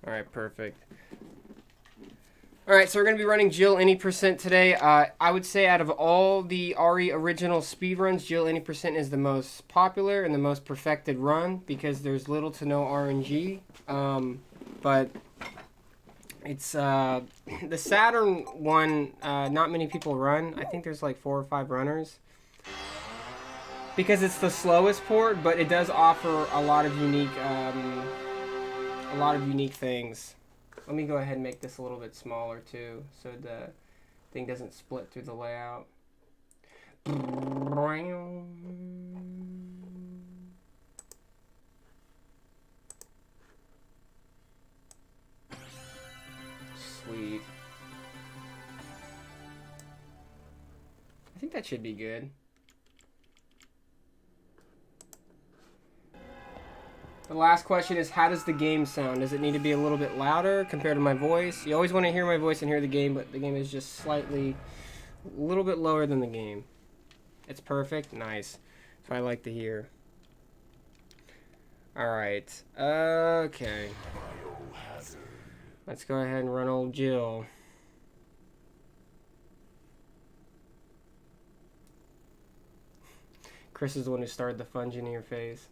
Alright, perfect. Alright, so we're going to be running Jill Any Percent today. I would say out of all the RE original speedruns, Jill Any Percent is the most popular and the most perfected run because there's little to no RNG. But it's the Saturn one, not many people run. I think there's like 4 or 5 runners. Because it's the slowest port, but it does offer a lot of unique things. Let me go ahead and make this a little bit smaller too, so the thing doesn't split through the layout. Sweet. I think that should be good. The last question is, how does the game sound? Does it need to be a little bit louder compared to my voice? You always want to hear my voice and hear the game, but the game is just slightly, a little bit lower than the game. It's perfect? Nice. So I like to hear. Alright. Okay. Let's go ahead and run old Jill. Chris is the one who started the funging in your face.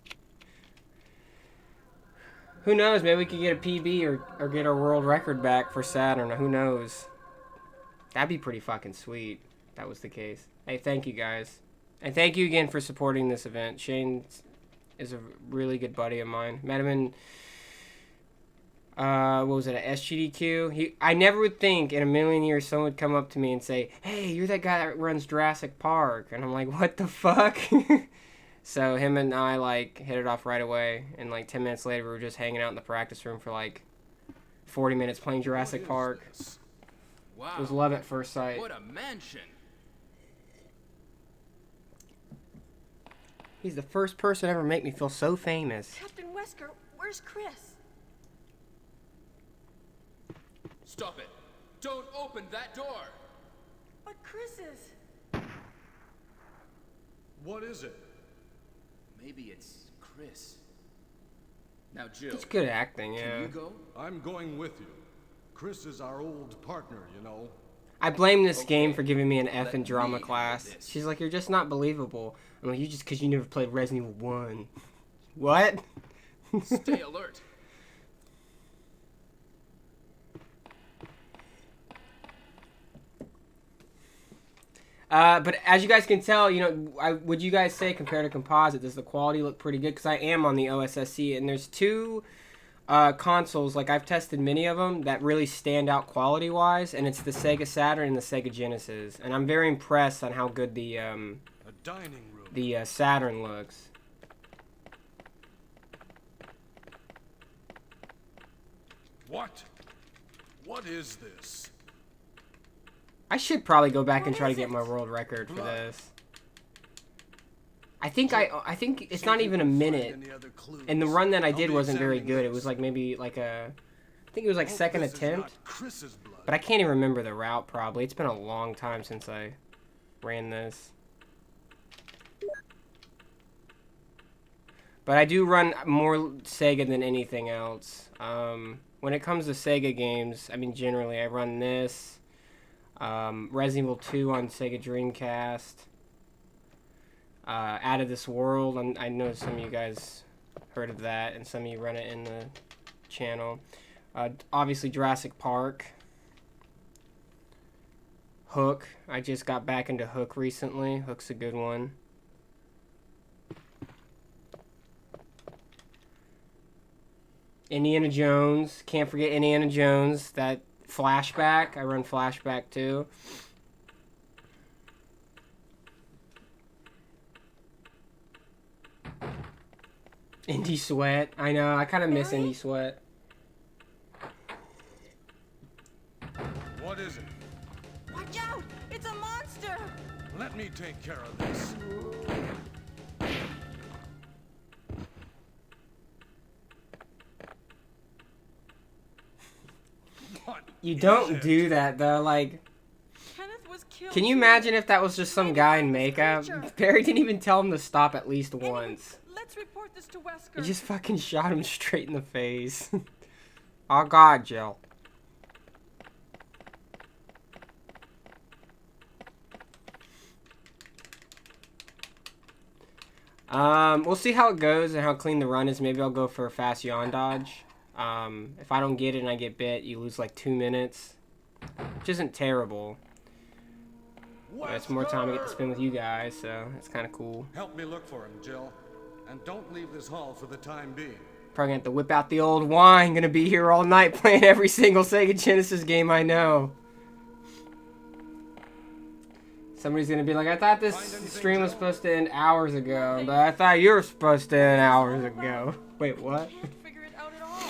Who knows? Maybe we could get a PB or get our world record back for Saturn. Who knows? That'd be pretty fucking sweet if that was the case. Hey, thank you guys. And thank you again for supporting this event. Shane is a really good buddy of mine. Met him in, what was it, at SGDQ? I never would think in a million years someone would come up to me and say, hey, you're that guy that runs Jurassic Park. And I'm like, what the fuck? So him and I, like, hit it off right away, and, like, 10 minutes later, we were just hanging out in the practice room for, like, 40 minutes playing Jurassic Park. Wow. It was love at first sight. What a mansion. He's the first person to ever make me feel so famous. Captain Wesker, where's Chris? Stop it. Don't open that door. But Chris is... What is it? Maybe it's Chris. Now, Jill. It's good acting, yeah. Can you go? I'm going with you. Chris is our old partner, you know. I blame this Okay. game for giving me an F in Let drama me class. handle this. She's like, you're just not believable. I'm like, you just because you never played Resident Evil 1. What? Stay alert. But as you guys can tell, you know, would you guys say compared to composite, does the quality look pretty good? Because I am on the OSSC, and there's 2 consoles, like I've tested many of them, that really stand out quality-wise, and it's the Sega Saturn and the Sega Genesis. And I'm very impressed on how good the A dining room. Saturn looks. What? What is this? I should probably go back and What try to is get it? my world record for Blood. this. I think it's not even a minute. And the run that I did wasn't very good. It was like maybe like I think it was like second attempt. Chris's blood. But I can't even remember the route probably. It's been a long time since I ran this. But I do run more Sega than anything else. When it comes to Sega games, I mean generally I run this. Resident Evil 2 on Sega Dreamcast. Out of This World, I know some of you guys heard of that, and some of you run it in the channel. Obviously Jurassic Park. Hook. I just got back into Hook recently. Hook's a good one. Indiana Jones. Can't forget Indiana Jones. That Flashback. I run Flashback too. Indie Sweat. I know. I kind of miss Really? Indie Sweat. What is it? Watch out! It's a monster! Let me take care of this. What You is don't it? do that though. Like, Kenneth was killed. can you too. imagine if that was just some Maybe guy like in this makeup? creature. Barry didn't even tell him to stop at least Anyway, 'Anyway, once. let's report this to Wesker. He just fucking shot him straight in the face. Oh God, Jill. We'll see how it goes and how clean the run is. Maybe I'll go for a fast yawn dodge. If I don't get it and I get bit, you lose like 2 minutes, which isn't terrible. But it's more time I get to spend with you guys, so it's kind of cool. Help me look for him, Jill. And don't leave this hall for the time being. Probably gonna have to whip out the old wine. Gonna be here all night playing every single Sega Genesis game I know. Somebody's gonna be like, I thought this stream was supposed to end hours ago, but I thought you were supposed to end hours ago. Wait, what? I can't figure it out at all.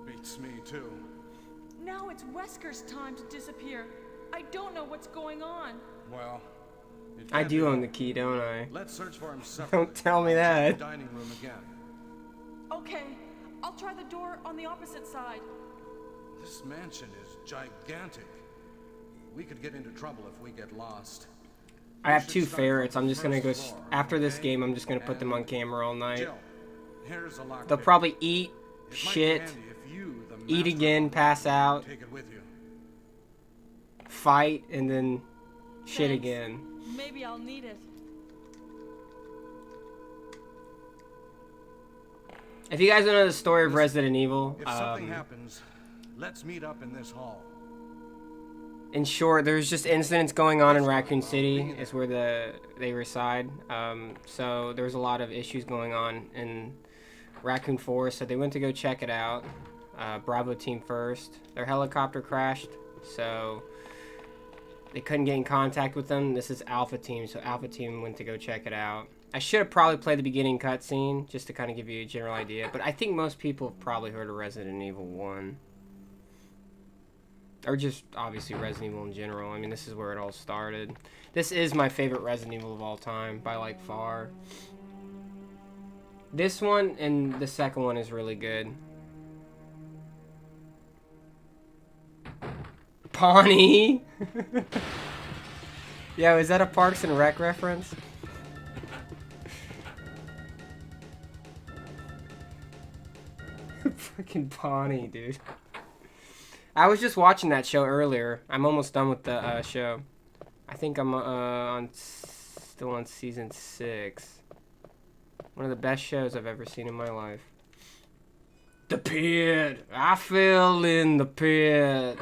Beats me, too. Now it's Wesker's time to disappear. I don't know what's going on. Well, it I can't do be own done. the key, don't I? Let's search for him separately. Don't tell me Check that. the dining room again. Okay, I'll try the door on the opposite side. This mansion is gigantic. We could get into trouble if we get lost. I have 2 ferrets. I'm just gonna go after this game. I'm just gonna put them on camera all night. Jill, here's a lock They'll pick. probably eat, It might be shit, handy if you, the eat master again, pass out, take it with you. fight, and then shit Thanks. again. Maybe I'll need it. If you guys don't know the story of Resident Evil, If something happens, let's meet up in this hall. in short, there's just incidents going on in Raccoon City, is where they reside. So there's a lot of issues going on in Raccoon Forest, so they went to go check it out. Bravo team first. Their helicopter crashed, so they couldn't get in contact with them. This is Alpha team, so Alpha team went to go check it out. I should have probably played the beginning cutscene, just to kind of give you a general idea, but I think most people have probably heard of Resident Evil 1. Or just, obviously, Resident Evil in general. I mean, this is where it all started. This is my favorite Resident Evil of all time, by, like, far. This one and the second one is really good. Pawnee? Yo, is that a Parks and Rec reference? Fucking Pawnee, dude. I was just watching that show earlier. I'm almost done with the show. I think I'm still on season 6. One of the best shows I've ever seen in my life. The pit. I fell in the pit.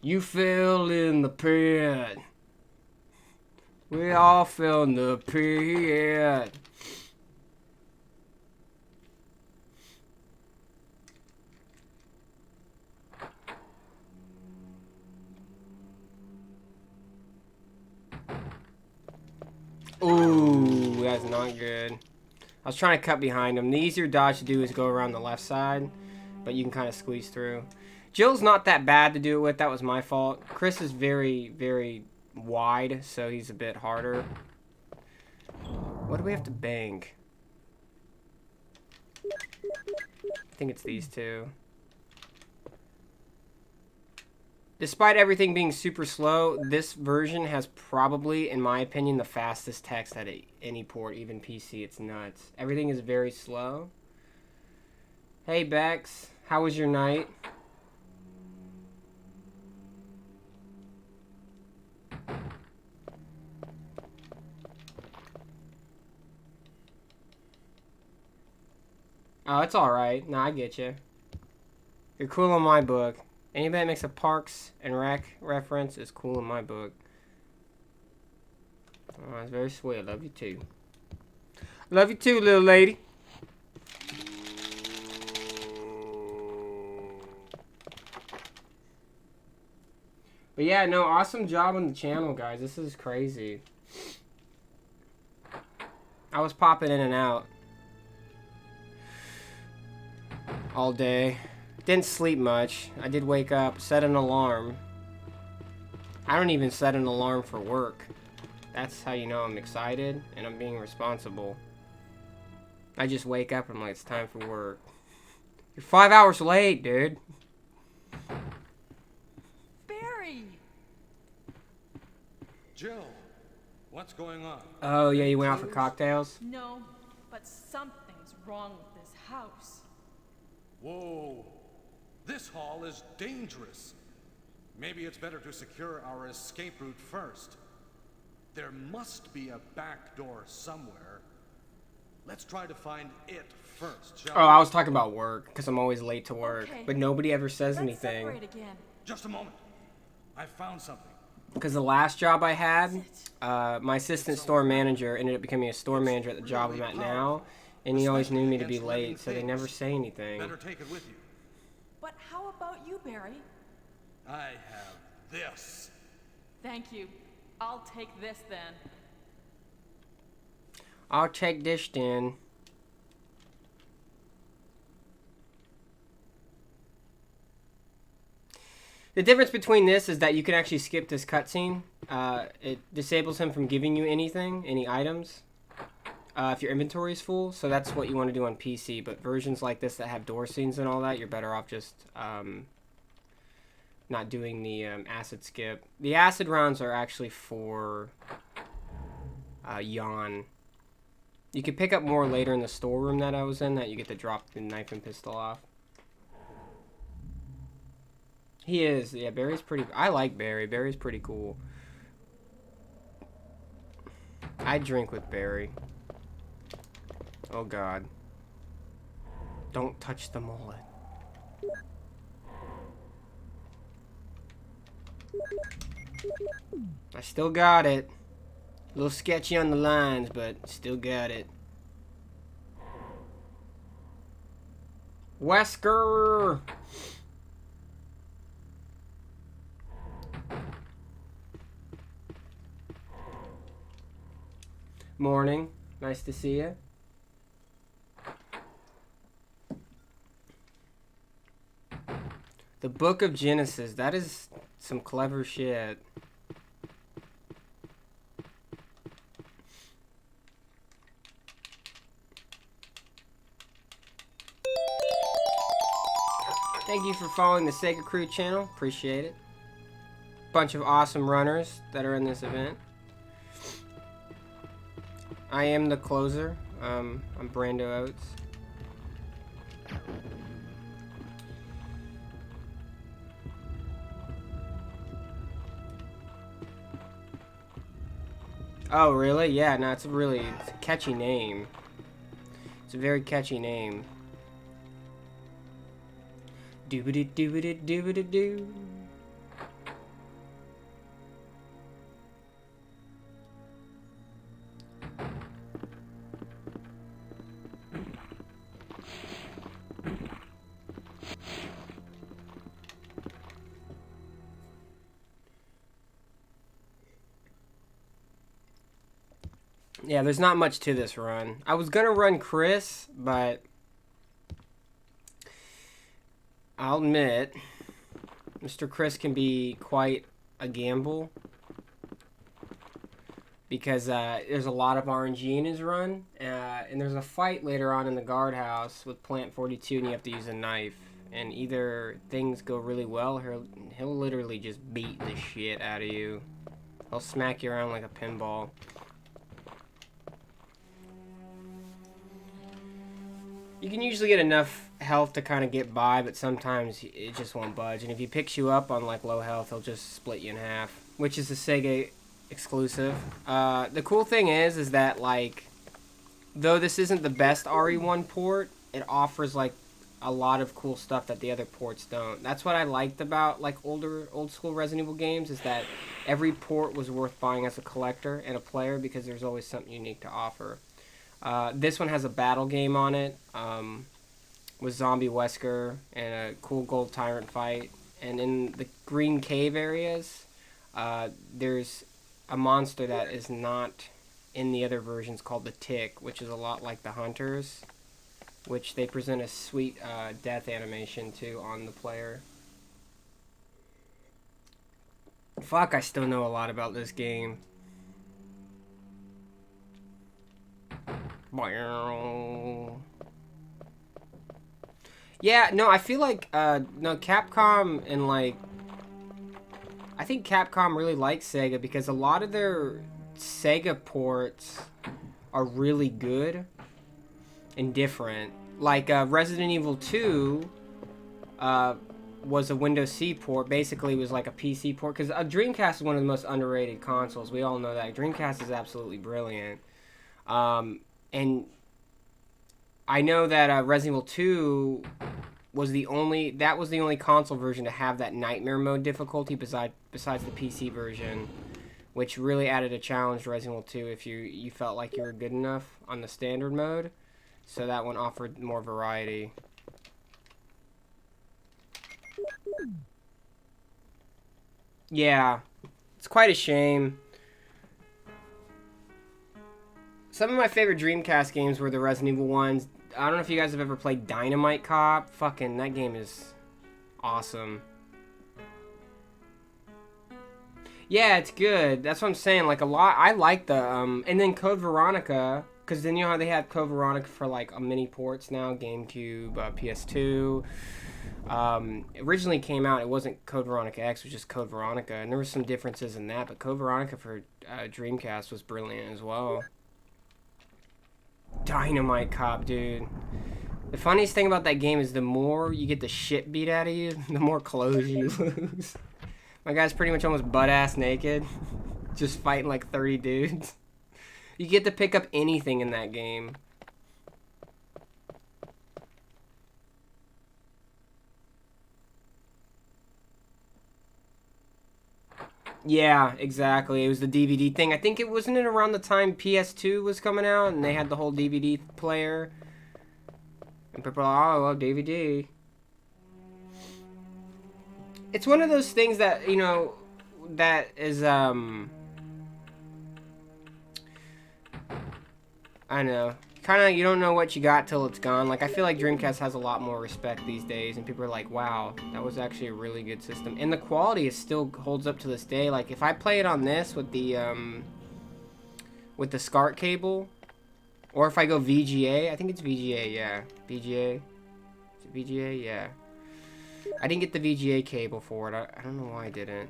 You fell in the pit. We all fell in the pit. Ooh, that's not good. I was trying to cut behind him. The easier dodge to do is go around the left side, but you can kind of squeeze through. Jill's not that bad to do it with. That was my fault. Chris is very, very wide, so he's a bit harder. What do we have to bang? I think it's these two. Despite everything being super slow, this version has probably, in my opinion, the fastest text at any port, even PC. It's nuts. Everything is very slow. Hey, Bex. How was your night? Oh, it's alright. No, I get you. You're cool in my book. Anybody that makes a Parks and Rec reference is cool in my book. Oh, that's very sweet. I love you too. Love you too, little lady. But yeah, no, awesome job on the channel, guys. This is crazy. I was popping in and out all day. Didn't sleep much. I did wake up, set an alarm. I don't even set an alarm for work. That's how you know I'm excited and I'm being responsible. I just wake up and I'm like, it's time for work. You're 5 hours late, dude. Barry! Jill, what's going on? Oh, yeah, you went out for cocktails? No, but something's wrong with this house. Whoa. This hall is dangerous. Maybe it's better to secure our escape route first. There must be a back door somewhere. Let's try to find it first, shall we? Oh, I was talking about work, because I'm always late to work. Okay. But nobody ever says Let's anything. separate again. Just a moment. I found something. Because the last job I had, my assistant store manager ended up becoming a store manager at the job I'm at now. And he always knew me to be late, so they never say anything. Better take it with you. But how about you, Barry? I have this. Thank you. I'll take this then. I'll take this then. The difference between this is that you can actually skip this cutscene. It disables him from giving you anything, any items, if your inventory is full. So that's what you want to do on PC. But versions like this that have door scenes and all that, you're better off just not doing the acid skip. The acid rounds are actually for yawn. You can pick up more later in the storeroom that I was in, that you get to drop the knife and pistol off. He is. Yeah, Barry's pretty... I like Barry. Barry's pretty cool. I drink with Barry. Oh, God. Don't touch the mullet. I still got it. A little sketchy on the lines, but still got it. Wesker! Morning. Nice to see you. The Book of Genesis. That is some clever shit. Thank you for following the SegaCrew channel. Appreciate it. Bunch of awesome runners that are in this event. I am the closer. I'm Brando Oates. Oh, really? Yeah, no, it's a catchy name. It's a very catchy name. Doobity doobity doobity doo. Yeah, there's not much to this run. I was gonna run Chris, but I'll admit, Mr. Chris can be quite a gamble because there's a lot of RNG in his run, and there's a fight later on in the guardhouse with Plant 42, and you have to use a knife. And either things go really well, or he'll literally just beat the shit out of you. He'll smack you around like a pinball. You can usually get enough health to kind of get by, but sometimes it just won't budge. And if he picks you up on like low health, he'll just split you in half, which is a Sega exclusive. The cool thing is that like, though this isn't the best RE1 port, it offers like a lot of cool stuff that the other ports don't. That's what I liked about like old school Resident Evil games, is that every port was worth buying as a collector and a player because there's always something unique to offer. This one has a battle game on it, with Zombie Wesker and a cool gold Tyrant fight. And in the green cave areas, there's a monster that is not in the other versions called the Tick, which is a lot like the Hunters, which they present a sweet death animation to on the player. Fuck, I still know a lot about this game. Yeah, no, I feel like, no, Capcom and, like, I think Capcom really likes Sega because a lot of their Sega ports are really good and different. like Resident Evil 2 was a Windows C port. Basically, it was like a PC port, because a Dreamcast is one of the most underrated consoles. We all know that. Dreamcast is absolutely brilliant. And I know that Resident Evil 2 was the only console version to have that nightmare mode difficulty besides the PC version, which really added a challenge to Resident Evil 2 if you felt like you were good enough on the standard mode. So that one offered more variety. Yeah, it's quite a shame. Some of my favorite Dreamcast games were the Resident Evil ones. I don't know if you guys have ever played Dynamite Cop. Fucking, that game is awesome. Yeah, it's good. That's what I'm saying. Like, a lot. I like the, and then Code Veronica, because then you know how they had Code Veronica for, like, a mini ports now, GameCube, PS2. Originally came out, it wasn't Code Veronica X, it was just Code Veronica, and there were some differences in that, but Code Veronica for Dreamcast was brilliant as well. Dynamite Cop, dude. The funniest thing about that game is the more you get the shit beat out of you, the more clothes you lose. My guy's pretty much almost butt-ass naked, just fighting like 30 dudes. You get to pick up anything in that game. Yeah, exactly. It was the DVD thing. I think it wasn't it around the time PS2 was coming out and they had the whole DVD player. And people are like, oh, well, DVD. It's one of those things that, you know, that is, I don't know. Kind of, you don't know what you got till it's gone. Like, I feel like Dreamcast has a lot more respect these days, and people are like, wow, that was actually a really good system. And the quality is still holds up to this day. Like, if I play it on this with the SCART cable, or if I go VGA, I think it's VGA, yeah. VGA? Is it VGA? Yeah. I didn't get the VGA cable for it. I don't know why I didn't.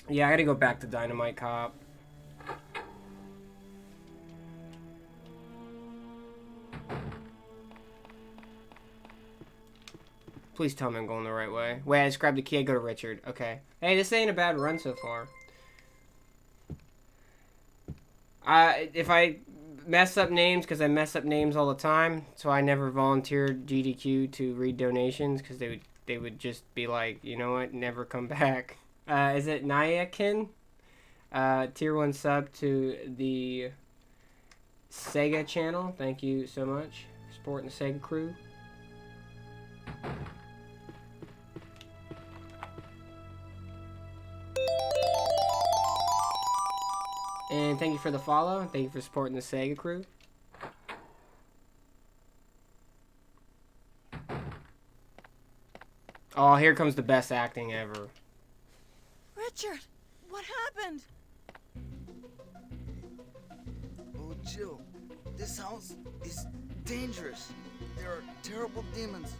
Yeah, I gotta go back to Dynamite Cop. Please tell me I'm going the right way. Wait, I just grabbed the key, I go to Richard. Okay. Hey, this ain't a bad run so far. If I mess up names, because I mess up names all the time, so I never volunteered GDQ to read donations, because they would just be like, you know what, never come back. Is it Nayakin? Tier 1 sub to the Sega channel. Thank you so much for supporting the Sega crew. And thank you for the follow. Thank you for supporting the Sega crew. Oh, here comes the best acting ever. Richard, what happened? Oh, Jill, this house is dangerous. There are terrible demons.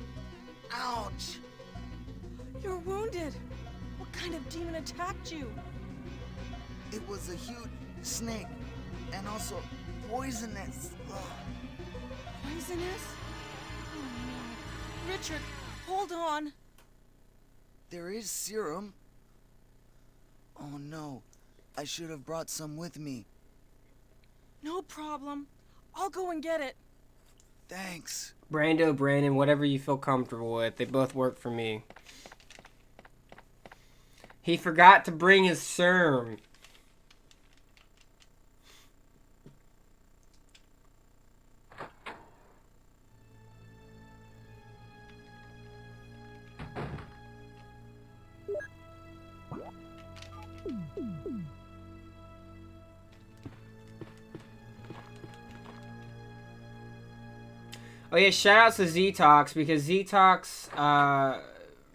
Ouch! You're wounded. What kind of demon attacked you? It was a huge snake, and also poisonous. Ugh. Poisonous? Oh no. Richard, hold on. There is serum. Oh no, I should have brought some with me. No problem. I'll go and get it. Thanks. Brando, Brandon, whatever you feel comfortable with. They both work for me. He forgot to bring his serum. Oh yeah, shout out to Z-Tox, because Z-Tox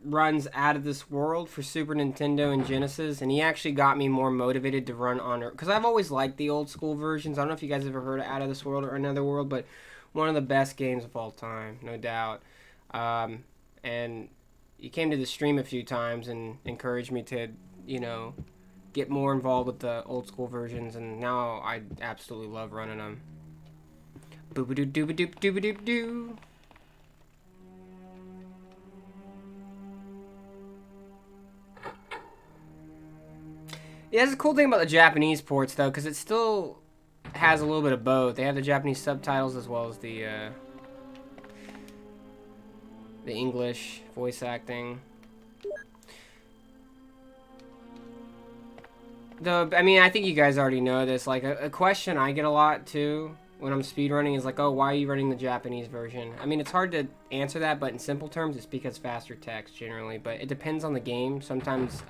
runs Out of This World for Super Nintendo and Genesis, and he actually got me more motivated to run on it, because I've always liked the old school versions. I don't know if you guys ever heard of Out of This World or Another World, but one of the best games of all time, no doubt. And he came to the stream a few times and encouraged me to, you know, get more involved with the old school versions, and now I absolutely love running them. Boo-ba-doo, doo-ba-doo, doo-ba-doo-doo. Yeah, that's a cool thing about the Japanese ports, though, because it still has a little bit of both. They have the Japanese subtitles as well as the English voice acting. Though, I mean, I think you guys already know this. Like, a question I get a lot, too, when I'm speedrunning is like, oh, why are you running the Japanese version? I mean, it's hard to answer that, but in simple terms, it's because faster text, generally. But it depends on the game. Sometimes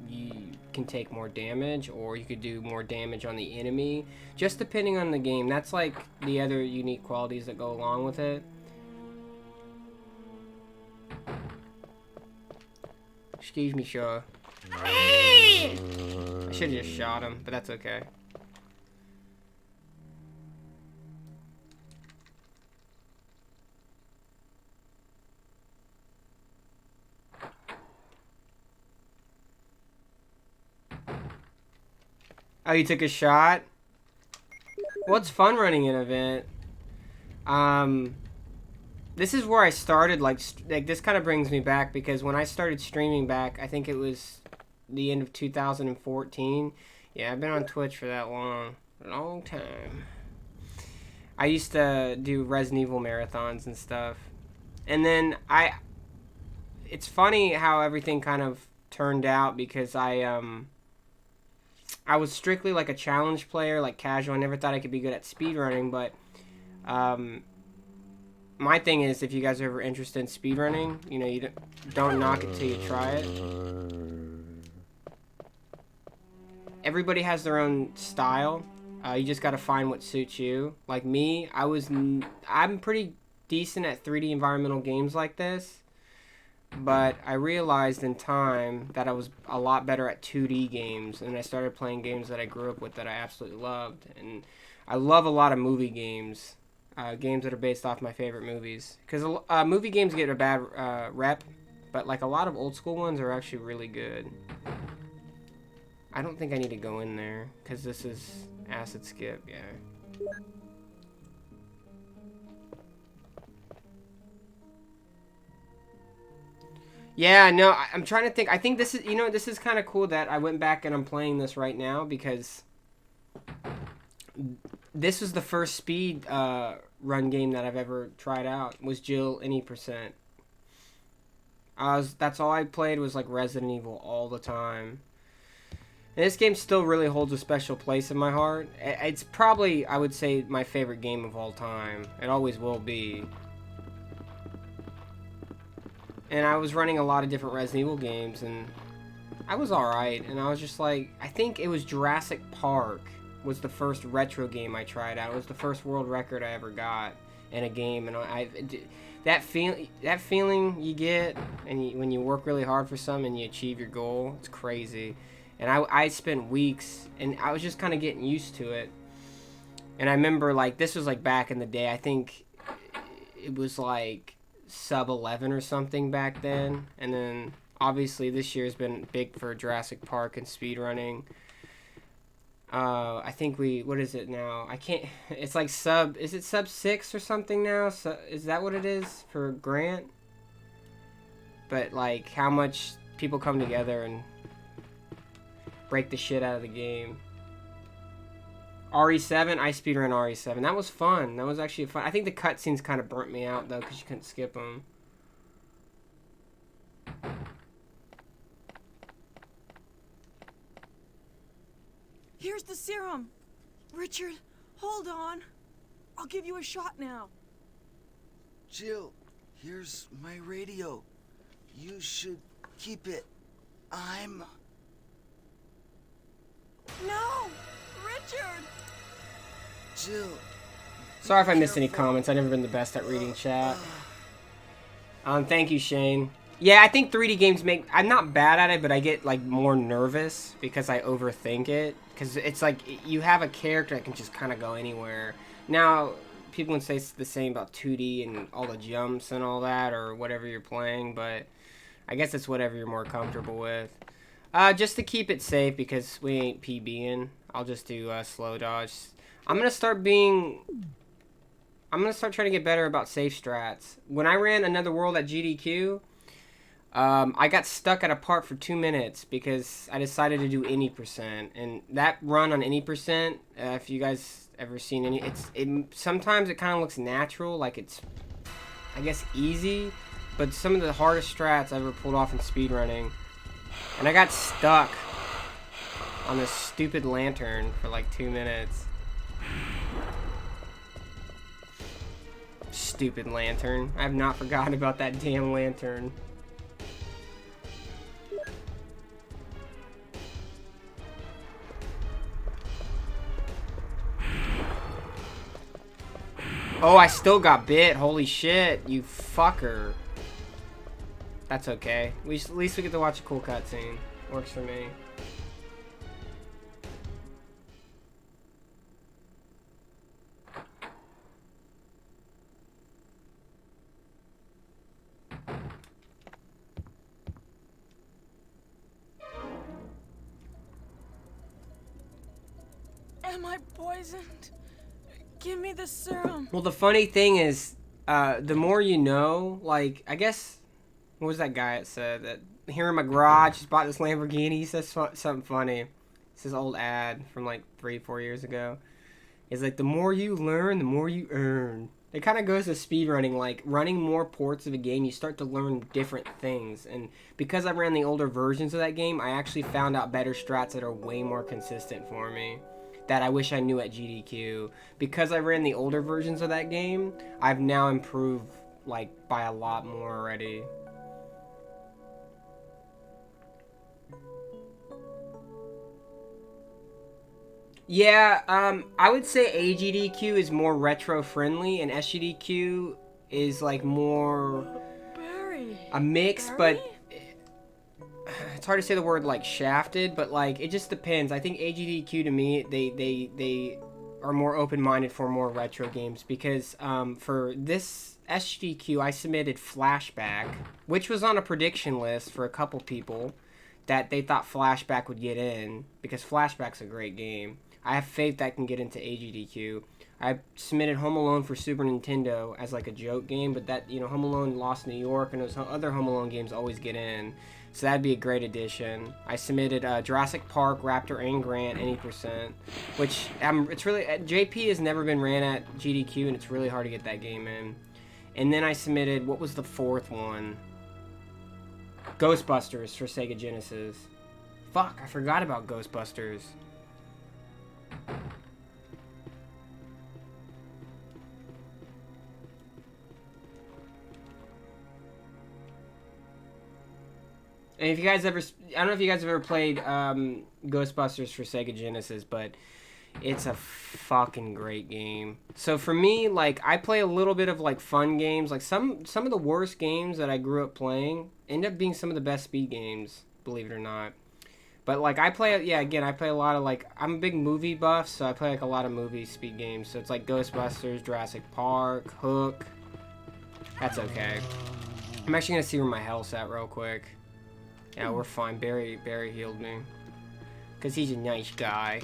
you can take more damage, or you could do more damage on the enemy. Just depending on the game. That's, like, the other unique qualities that go along with it. Excuse me, sure. I should have just shot him, but that's okay. Oh, you took a shot? Well, it's fun running an event. This is where I started, like this kind of brings me back, because when I started streaming back, I think it was the end of 2014. Yeah, I've been on Twitch for that long time. I used to do Resident Evil marathons and stuff. And then it's funny how everything kind of turned out, because I was strictly like a challenge player, like casual. I never thought I could be good at speedrunning, but my thing is, if you guys are ever interested in speedrunning, you know, you don't knock it till you try it. Everybody has their own style. You just got to find what suits you. Like me, I'm pretty decent at 3D environmental games like this, but I realized in time that I was a lot better at 2D games, and I started playing games that I grew up with that I absolutely loved. And I love a lot of movie games, games that are based off my favorite movies, because movie games get a bad rep, but like a lot of old school ones are actually really good. I don't think I need to go in there, because this is acid skip, yeah. Yeah, no, I'm trying to think. I think this is, you know, this is kind of cool that I went back and I'm playing this right now, because this was the first speed run game that I've ever tried out, was Jill any %. That's all I played, was like Resident Evil all the time. And this game still really holds a special place in my heart. It's probably, I would say, my favorite game of all time. It always will be. And I was running a lot of different Resident Evil games, and I was alright. And I was just like, I think it was Jurassic Park was the first retro game I tried out. It was the first world record I ever got in a game. And that feeling you get when you work really hard for something and you achieve your goal, it's crazy. And I spent weeks, and I was just kind of getting used to it. And I remember, like, this was like back in the day. I think it was like sub 11 or something back then. And then obviously this year's been big for Jurassic Park and speedrunning. I think what is it now? I can't, it's like is it sub 6 or something now? So, is that what it is for Grant? But like how much people come together and break the shit out of the game. RE7, I speedrun RE7. That was fun. That was actually fun. I think the cutscenes kind of burnt me out, though, because you couldn't skip them. Here's the serum. Richard, hold on. I'll give you a shot now. Jill, here's my radio. You should keep it. No! Richard! Jill. Sorry if I missed any comments. I've never been the best at reading chat. Thank you, Shane. Yeah, I think 3D games I'm not bad at it, but I get, like, more nervous because I overthink it. Because it's like, you have a character that can just kind of go anywhere. Now, people can say the same about 2D and all the jumps and all that, or whatever you're playing, but I guess it's whatever you're more comfortable with. Just to keep it safe because we ain't PBing. I'll just do slow dodge. I'm gonna start trying to get better about safe strats. When I ran Another World at GDQ, I got stuck at a part for 2 minutes because I decided to do any percent. And that run on any percent, if you guys ever seen any, sometimes it kind of looks natural, like it's, I guess, easy. But some of the hardest strats I ever pulled off in speedrunning. And I got stuck on this stupid lantern for like 2 minutes. Stupid lantern. I have not forgotten about that damn lantern. Oh, I still got bit. Holy shit, you fucker. That's okay. At least we get to watch a cool cutscene. Works for me. Am I poisoned? Give me the serum. Well, the funny thing is, the more you know, like, I guess, what was that guy that said that here in my garage, just bought this Lamborghini, he says something funny. It's his old ad from like 3-4 years ago. It's like, the more you learn, the more you earn. It kind of goes to speedrunning, like, running more ports of a game, you start to learn different things. And because I ran the older versions of that game, I actually found out better strats that are way more consistent for me, that I wish I knew at GDQ. Because I ran the older versions of that game, I've now improved, like, by a lot more already. Yeah, I would say AGDQ is more retro friendly, and SGDQ is like more Barry. a mix, Barry? but it's hard to say the word like shafted, but like it just depends. I think AGDQ to me, they are more open-minded for more retro games because for this SGDQ I submitted Flashback, which was on a prediction list for a couple people that they thought Flashback would get in because Flashback's a great game. I have faith that can get into AGDQ. I submitted Home Alone for Super Nintendo as like a joke game, but that, you know, Home Alone Lost New York and those other Home Alone games always get in. So that'd be a great addition. I submitted Jurassic Park, Raptor, and Grant, any percent, which it's really, JP has never been ran at GDQ, and it's really hard to get that game in. And then I submitted, what was the fourth one? Ghostbusters for Sega Genesis. Fuck, I forgot about Ghostbusters. And if you guys ever, I don't know if you guys have ever played Ghostbusters for Sega Genesis, but it's a fucking great game. So for me, like, I play a little bit of like fun games. Like some of the worst games that I grew up playing end up being some of the best speed games, believe it or not. But like I play, yeah, again, I play a lot of like, I'm a big movie buff, so I play like a lot of movie speed games. So it's like Ghostbusters, Jurassic Park, Hook. That's okay. I'm actually gonna see where my health's at real quick. Yeah, we're fine. Barry healed me. Because he's a nice guy.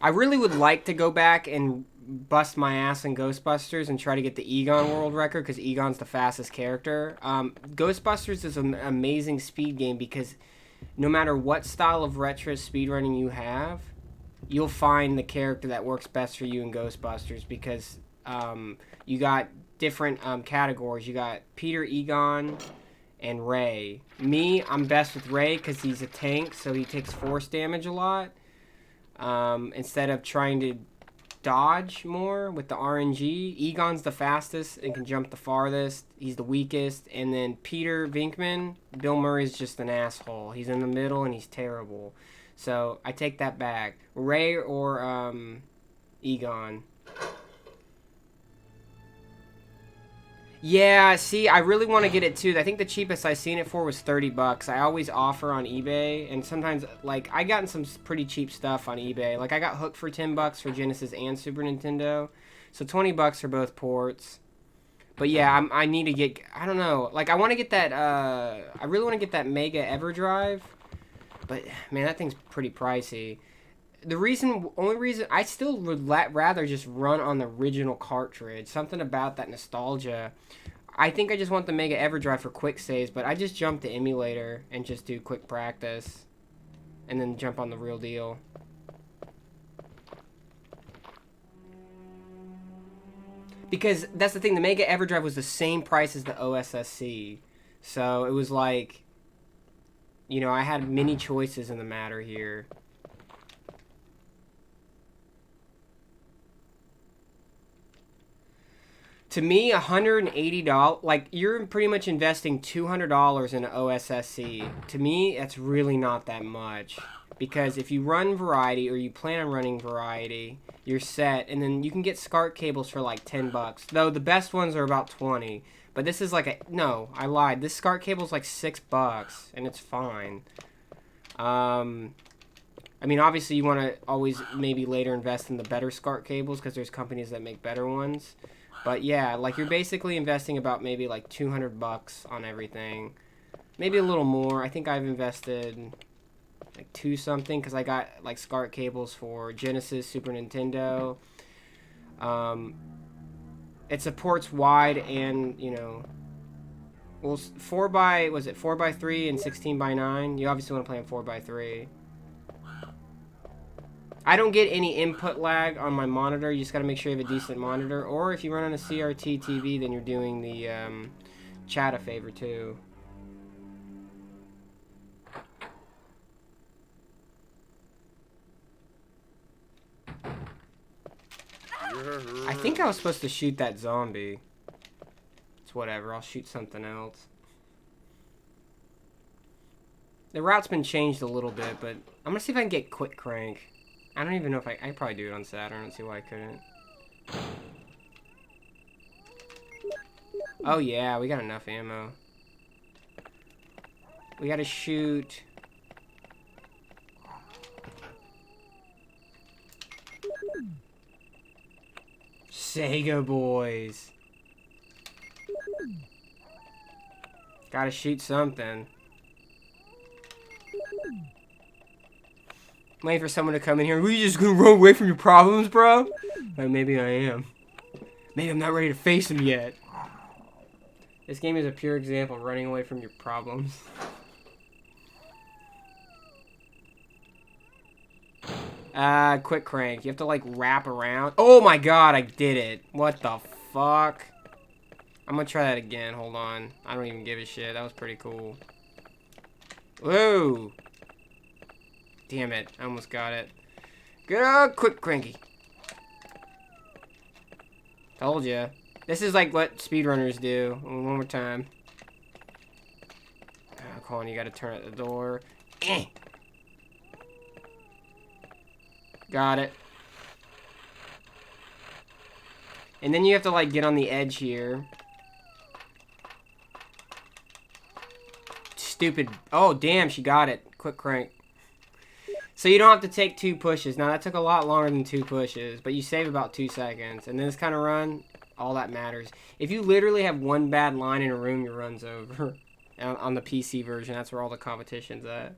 I really would like to go back and bust my ass in Ghostbusters and try to get the Egon world record, because Egon's the fastest character. Ghostbusters is an amazing speed game because no matter what style of retro speedrunning you have, you'll find the character that works best for you in Ghostbusters, because you got different categories. You got Peter, Egon, and Ray. Me, I'm best with Ray because he's a tank, so he takes force damage a lot. Instead of trying to dodge more with the RNG. Egon's the fastest and can jump the farthest. He's the weakest. And then Peter Venkman, Bill Murray's just an asshole. He's in the middle and he's terrible. So I take that back. Ray or Egon. Yeah, see, I really want to get it too. I think the cheapest I seen it for was $30. I always offer on eBay, and sometimes, like, I gotten some pretty cheap stuff on eBay. Like, I got Hook for $10 for Genesis and Super Nintendo, so $20 for both ports. But yeah, I need to get, I don't know, like I want to get that, I really want to get that Mega EverDrive, but man, that thing's pretty pricey. Only reason, I still would rather just run on the original cartridge. Something about that nostalgia. I think I just want the Mega EverDrive for quick saves, but I just jump the emulator and just do quick practice. And then jump on the real deal. Because that's the thing, the Mega EverDrive was the same price as the OSSC. So it was like, you know, I had many choices in the matter here. To me, $180, like, you're pretty much investing $200 in an OSSC. To me, that's really not that much. Because if you run Variety, or you plan on running Variety, you're set. And then you can get SCART cables for like $10. Though the best ones are about 20. But this is like a... No, I lied. This SCART cable's like $6. And it's fine. I mean, obviously you want to always maybe later invest in the better SCART cables. Because there's companies that make better ones. But yeah, like you're basically investing about maybe like $200 on everything. Maybe a little more. I think I've invested like $2 something because I got like SCART cables for Genesis, Super Nintendo. It supports wide and, you know, well, 4x3 and 16x9? You obviously want to play on 4x3. I don't get any input lag on my monitor. You just got to make sure you have a decent monitor. Or if you run on a CRT TV, then you're doing the chat a favor too. I think I was supposed to shoot that zombie. It's whatever. I'll shoot something else. The route's been changed a little bit, but I'm going to see if I can get Quick Crank. I don't even know if I could probably do it on Saturn. Let's see why I couldn't. Oh yeah, we got enough ammo. We gotta shoot. Sega boys. Gotta shoot something. I'm waiting for someone to come in here. Were you just gonna run away from your problems, bro? Like, maybe I am. Maybe I'm not ready to face them yet. This game is a pure example of running away from your problems. Quick Crank. You have to, like, wrap around. Oh my god, I did it. What the fuck? I'm gonna try that again. Hold on. I don't even give a shit. That was pretty cool. Whoa! Damn it. I almost got it. Good old Quick Cranky. Told ya. This is like what speedrunners do. One more time. Oh, come on, you gotta turn at the door. Got it. And then you have to, like, get on the edge here. Stupid. Oh, damn, she got it. Quick Crank. So you don't have to take 2 pushes. Now, that took a lot longer than 2 pushes, but you save about 2 seconds. And then this kind of run, all that matters. If you literally have one bad line in a room, your run's over. On the PC version, that's where all the competition's at.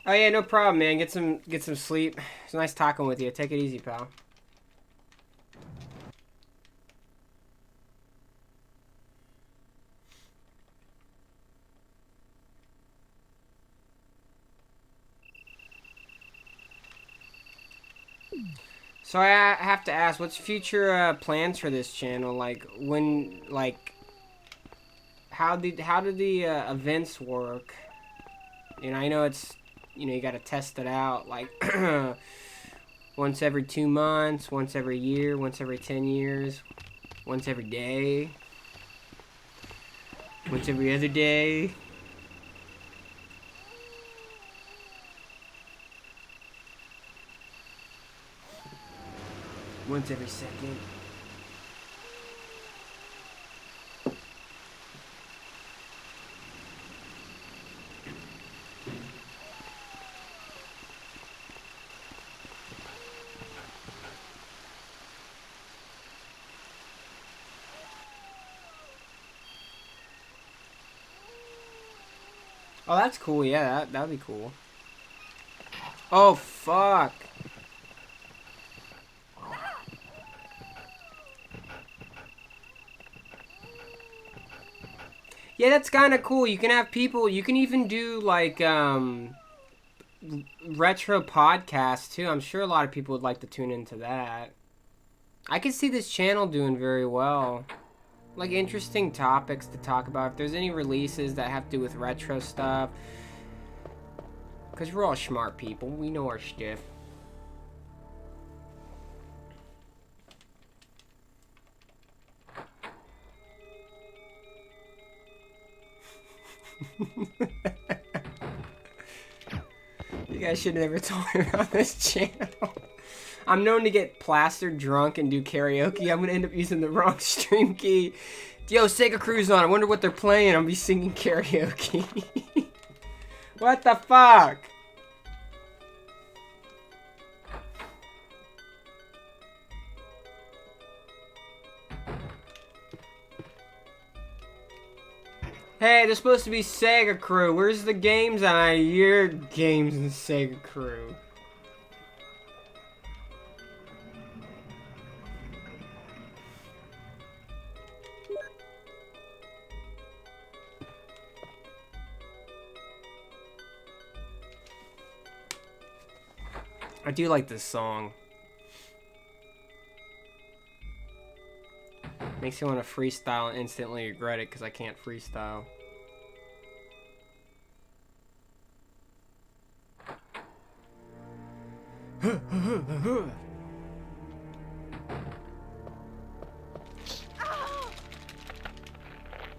Oh yeah, no problem, man. Get some sleep. It's nice talking with you. Take it easy, pal. So I have to ask, what's future plans for this channel? Like, when, like, how do the events work? And I know it's, you know, you gotta test it out, like, once every 2 months, once every year, once every 10 years, once every day, once every other day. Once every second. Oh, that's cool. Yeah, that'd be cool. Oh, fuck. Yeah, that's kind of cool. You can have people, you can even do, like, retro podcasts, too. I'm sure a lot of people would like to tune into that. I could see this channel doing very well. Like, interesting topics to talk about. If there's any releases that have to do with retro stuff. Because we're all smart people. We know our stuff. You guys should have never told me about this channel. I'm known to get plastered drunk and do karaoke. I'm gonna end up using the wrong stream key. Yo, SegaCrew's on. I wonder what they're playing. I'll be singing karaoke. What the fuck? Hey, there's supposed to be SegaCrew. Where's the games on your games in SegaCrew? I do like this song. Makes me want to freestyle and instantly regret it because I can't freestyle.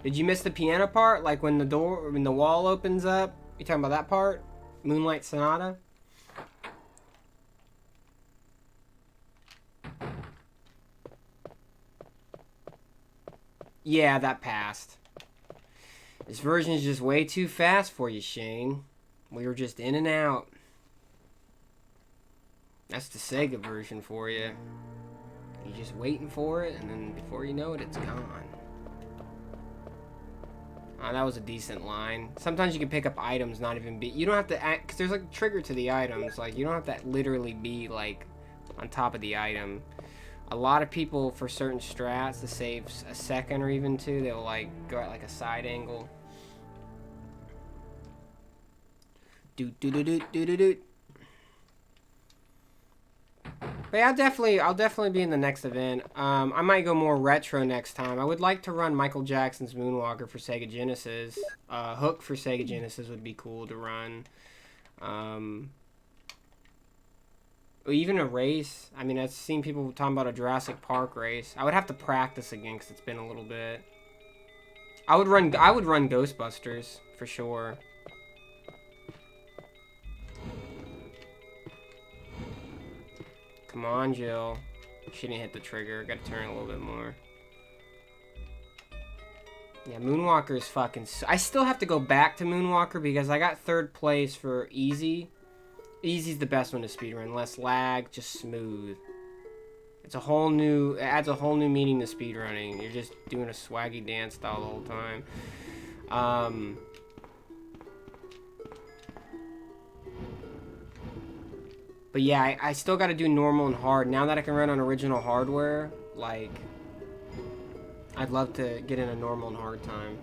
Did you miss the piano part? Like when the wall opens up? You talking about that part? Moonlight Sonata? Yeah, that passed. This version is just way too fast for you, Shane. We were just in and out. That's the Sega version for you. You're just waiting for it, and then before you know it, it's gone. Oh, that was a decent line. Sometimes you can pick up items, not even be... You don't have to act... Because there's like a trigger to the items. Like, you don't have to literally be, like, on top of the item. A lot of people, for certain strats, to save a second or even two, they'll, like, go at, like, a side angle. Doot. But yeah, I'll definitely be in the next event. I might go more retro next time. I would like to run Michael Jackson's Moonwalker for Sega Genesis. Hook for Sega Genesis would be cool to run. Even a race. I mean, I've seen people talking about a Jurassic Park race. I would have to practice again because it's been a little bit. I would run Ghostbusters for sure. Come on, Jill. She didn't hit the trigger. Got to turn a little bit more. Yeah, Moonwalker is fucking... I still have to go back to Moonwalker because I got 3rd place for Easy. Easy's the best one to speedrun. Less lag, just smooth. It's a whole new... It adds a whole new meaning to speedrunning. You're just doing a swaggy dance style the whole time. But yeah, I still got to do normal and hard. Now that I can run on original hardware, like... I'd love to get in a normal and hard time.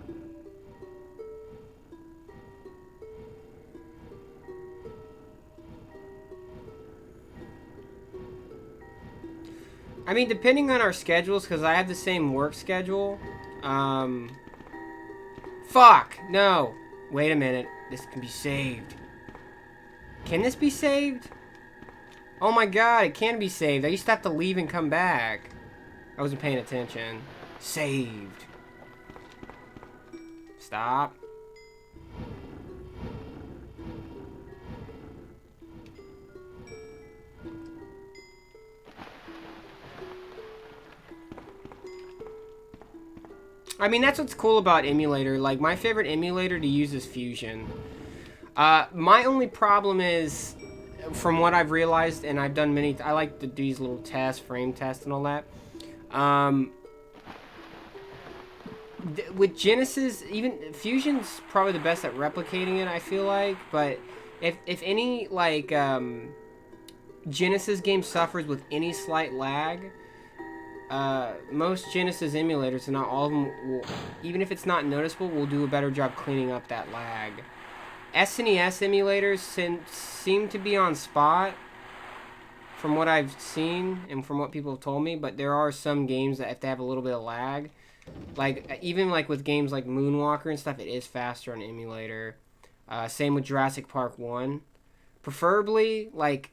I mean, depending on our schedules, because I have the same work schedule. Fuck! No! Wait a minute. This can be saved. Can this be saved? Oh my god, it can be saved. I used to have to leave and come back. I wasn't paying attention. Saved. Stop. I mean, that's what's cool about emulator. Like, my favorite emulator to use is Fusion. My only problem is, from what I've realized, and I've done many, I like to do these little tests, frame tests and all that. With Genesis, even Fusion's probably the best at replicating it, I feel like. But if any, like, Genesis game suffers with any slight lag, most Genesis emulators, and not all of them, will, even if it's not noticeable, will do a better job cleaning up that lag. SNES emulators seem to be on spot, from what I've seen and from what people have told me, but there are some games that if they have a little bit of lag, like even like with games like Moonwalker and stuff, it is faster on emulator. Same with Jurassic Park 1. Preferably, like,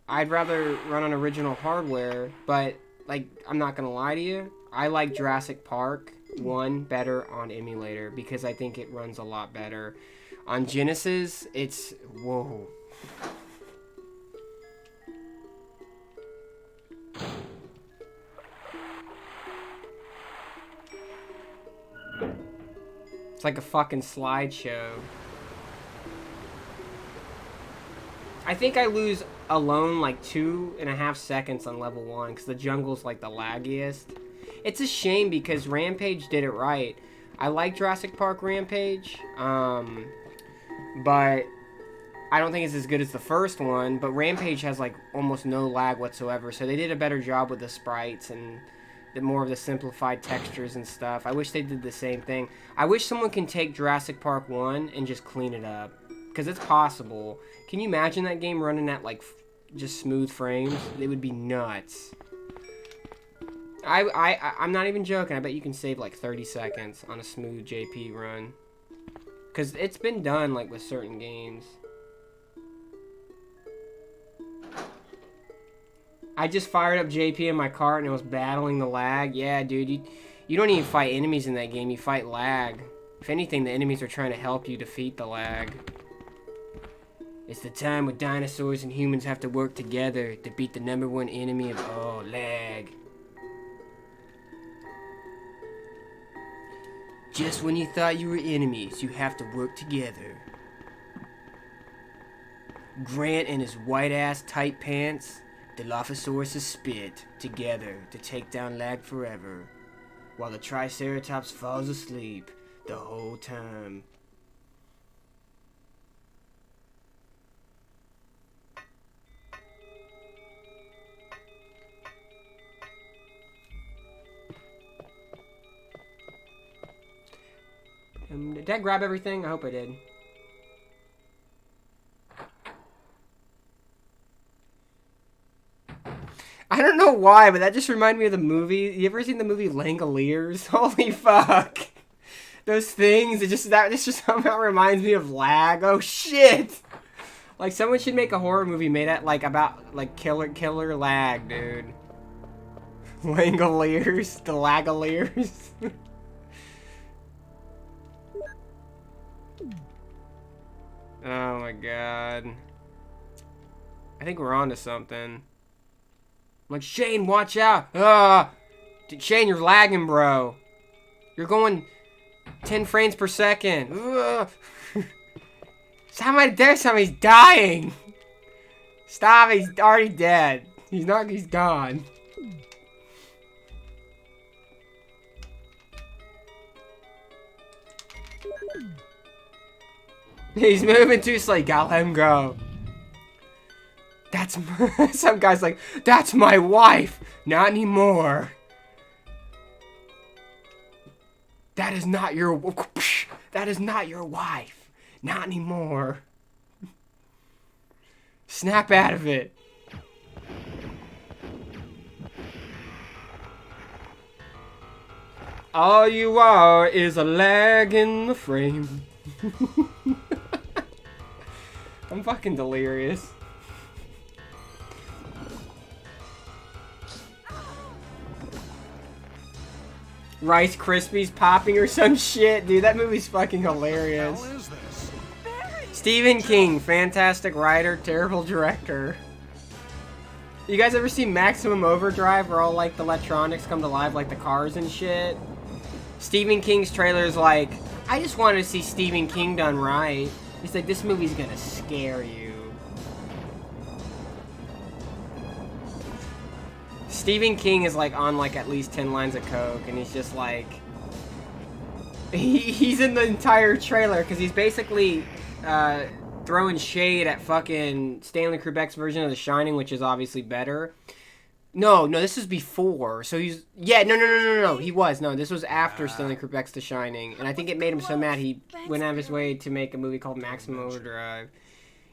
I'd rather run on original hardware, but like, I'm not gonna lie to you, I like Jurassic Park 1 better on emulator because I think it runs a lot better. On Genesis, it's... whoa. It's like a fucking slideshow. I think I lose alone like 2.5 seconds on level 1 because the jungle's like the laggiest. It's a shame because Rampage did it right. I like Jurassic Park Rampage, but I don't think it's as good as the first one. But Rampage has like almost no lag whatsoever, so they did a better job with the sprites and more of the simplified textures and stuff. I wish they did the same thing. I wish someone can take Jurassic Park 1 and just clean it up, because it's possible. Can you imagine that game running at like just smooth frames? It would be nuts. I'm not even joking. I bet you can save like 30 seconds on a smooth JP run, because it's been done like with certain games. I just fired up JP in my cart and it was battling the lag. Yeah, dude, you don't even fight enemies in that game. You fight lag. If anything, the enemies are trying to help you defeat the lag. It's the time when dinosaurs and humans have to work together to beat the #1 enemy of all lag. Just when you thought you were enemies, you have to work together. Grant and his white-ass tight pants, Dilophosaurus' spit, together to take down lag forever, while the Triceratops falls asleep the whole time. Did I grab everything? I hope I did. I don't know why, but that just reminded me of the movie. You ever seen the movie Langoliers? Holy fuck. Those things, this just somehow reminds me of lag. Oh shit. Like, someone should make a horror movie made at like about like killer lag, dude. Langoliers, the Lagoliers. Oh my god. I think we're on to something. I'm like, Shane, watch out! Shane, you're lagging, bro. You're going 10 frames per second. Somebody's dying. Stop, he's already dead. He's gone. He's moving too slow. Gotta let him go. That's some guy's like, that's my wife. Not anymore. That is not your wife. Not anymore. Snap out of it. All you are is a lag in the frame. I'm fucking delirious. Rice Krispies popping or some shit, dude. That movie's fucking hilarious. What the hell is this? Stephen King, fantastic writer, terrible director. You guys ever seen Maximum Overdrive, where all like the electronics come to life, like the cars and shit? Stephen King's trailer is like, I just wanted to see Stephen King done right. He's like, this movie's gonna scare you. Stephen King is like on like at least 10 lines of coke, and he's just like, he's in the entire trailer because he's basically throwing shade at fucking Stanley Kubrick's version of The Shining, which is obviously better. No, this was before. So he's no. He was this was after Stanley Kubrick's The Shining, and I think it made him so mad he went out of his way to make a movie called Maximum Overdrive.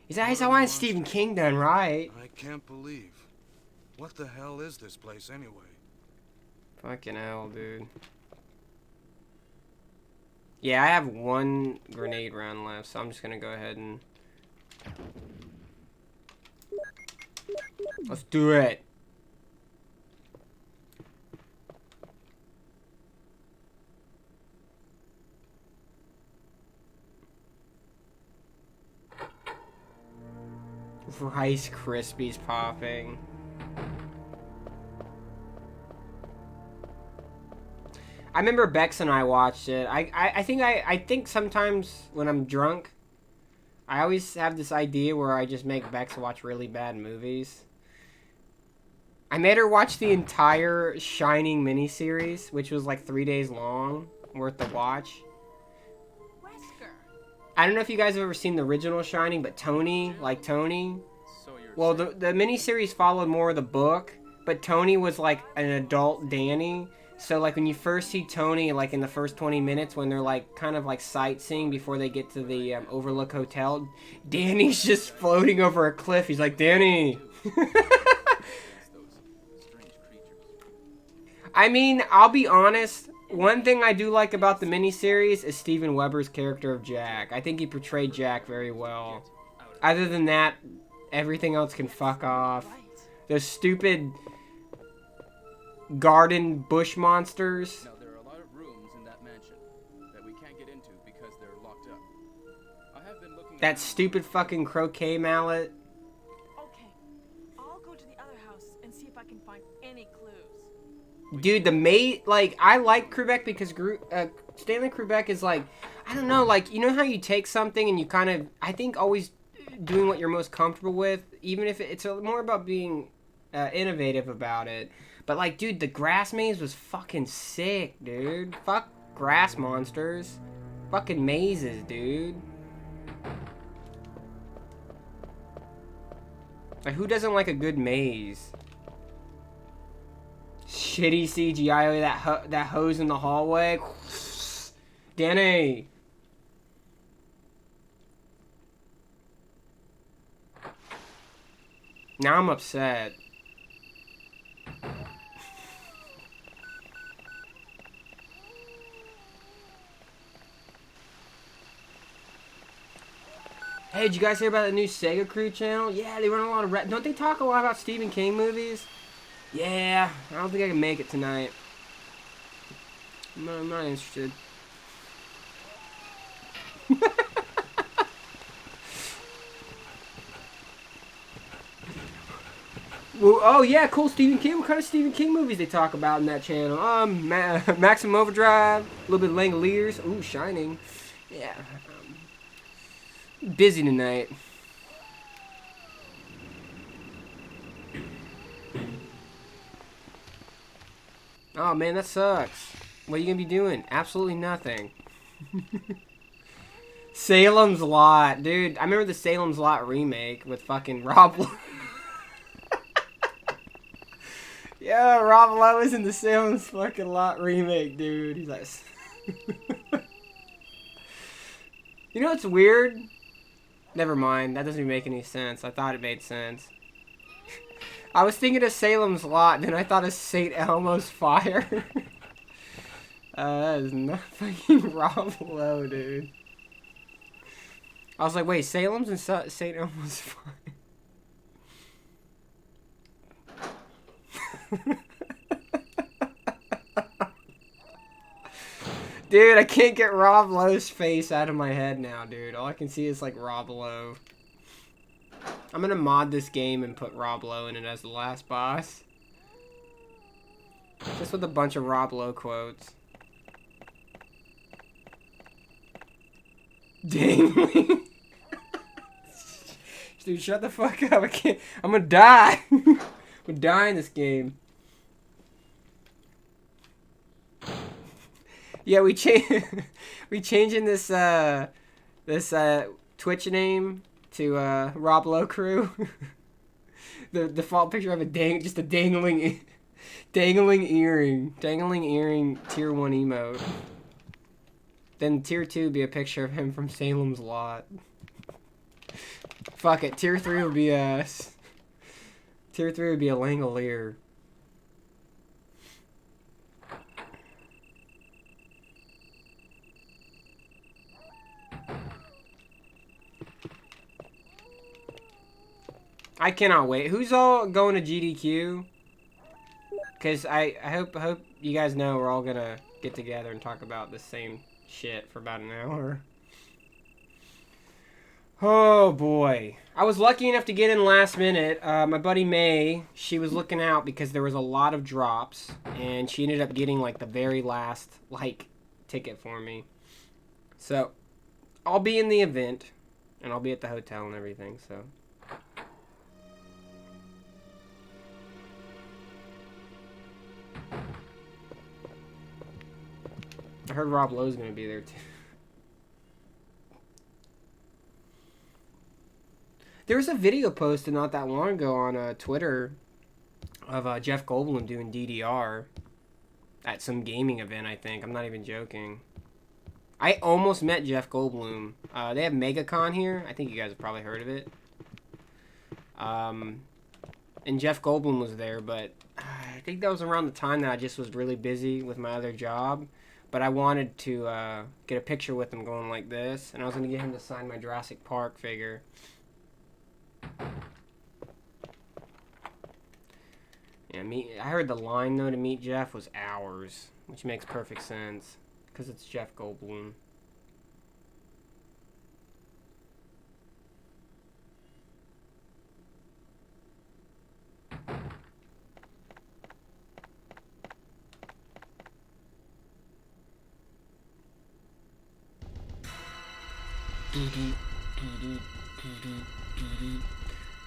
He's like, I wanted Stephen King done right. I can't believe. What the hell is this place anyway? Fucking hell, dude. Yeah, I have one grenade round left, so I'm just gonna go ahead and... Let's do it! Rice Krispies popping. I remember Bex and I watched it. I think sometimes when I'm drunk, I always have this idea where I just make Bex watch really bad movies. I made her watch the entire Shining miniseries, which was like 3 days long, worth of watch. Wesker. I don't know if you guys have ever seen the original Shining, but Tony, well, the miniseries followed more of the book, but Tony was like an adult Danny. So, like, when you first see Tony, like, in the first 20 minutes, when they're, like, kind of, like, sightseeing before they get to the Overlook Hotel, Danny's just floating over a cliff. He's like, Danny! I mean, I'll be honest. One thing I do like about the miniseries is Steven Weber's character of Jack. I think he portrayed Jack very well. Other than that, everything else can fuck off. Those stupid... garden bush monsters. Now, there are a lot of rooms in that mansion that we can't get into because they're locked up. I have been looking That stupid fucking croquet mallet. Okay, I'll go to the other house and see if I can find any clues. Dude, the mate, like, I like Kubrick because Stanley Kubrick is like, I don't know, like, you know how you take something and you kind of, I think always doing what you're most comfortable with, even if it's more about being innovative about it. But, like, dude, the grass maze was fucking sick, dude. Fuck grass monsters. Fucking mazes, dude. Like, who doesn't like a good maze? Shitty CGI, that hose in the hallway. Danny! Now I'm upset. Hey, did you guys hear about the new SegaCrew channel? Yeah, they run a lot of... Don't they talk a lot about Stephen King movies? Yeah, I don't think I can make it tonight. I'm not interested. Well, oh yeah, cool, Stephen King. What kind of Stephen King movies they talk about in that channel? Maximum Overdrive, a little bit of Langoliers. Ooh, Shining. Yeah. Busy tonight. Oh man, that sucks. What are you gonna be doing? Absolutely nothing. Salem's Lot, dude. I remember the Salem's Lot remake with fucking Rob. Yeah, Rob Lowe was in the Salem's fucking Lot remake, dude. He's like, you know what's weird? Never mind. That doesn't even make any sense. I thought it made sense. I was thinking of Salem's Lot, then I thought of St. Elmo's Fire. That is not fucking Rob Lowe, dude. I was like, wait, Salem's and St. Elmo's fine. Dude, I can't get Rob Lowe's face out of my head now, dude. All I can see is like Rob Lowe. I'm gonna mod this game and put Rob Lowe in it as the last boss. Just with a bunch of Rob Lowe quotes. Dang. Dude, shut the fuck up. I can't. I'm gonna die. I'm gonna die in this game. Yeah, we changing this Twitch name to Rob Lowe Crew. The default picture of a dangling earring tier 1 emote. Then tier 2 be a picture of him from Salem's Lot. Fuck it, tier 3 would be us. Tier 3 would be a Langolier. I cannot wait. Who's all going to GDQ? Because I hope you guys know we're all gonna get together and talk about the same shit for about an hour. Oh boy. I was lucky enough to get in last minute. My buddy May, she was looking out because there was a lot of drops, and she ended up getting like the very last like ticket for me. So I'll be in the event, and I'll be at the hotel and everything, so. I heard Rob Lowe's gonna be there too. There was a video posted not that long ago on Twitter of Jeff Goldblum doing DDR at some gaming event, I think. I'm not even joking. I almost met Jeff Goldblum. They have MegaCon here. I think you guys have probably heard of it. And Jeff Goldblum was there, but I think that was around the time that I just was really busy with my other job. But I wanted to get a picture with him going like this, and I was going to get him to sign my Jurassic Park figure. Yeah, I heard the line, though, to meet Jeff was hours, which makes perfect sense, because it's Jeff Goldblum.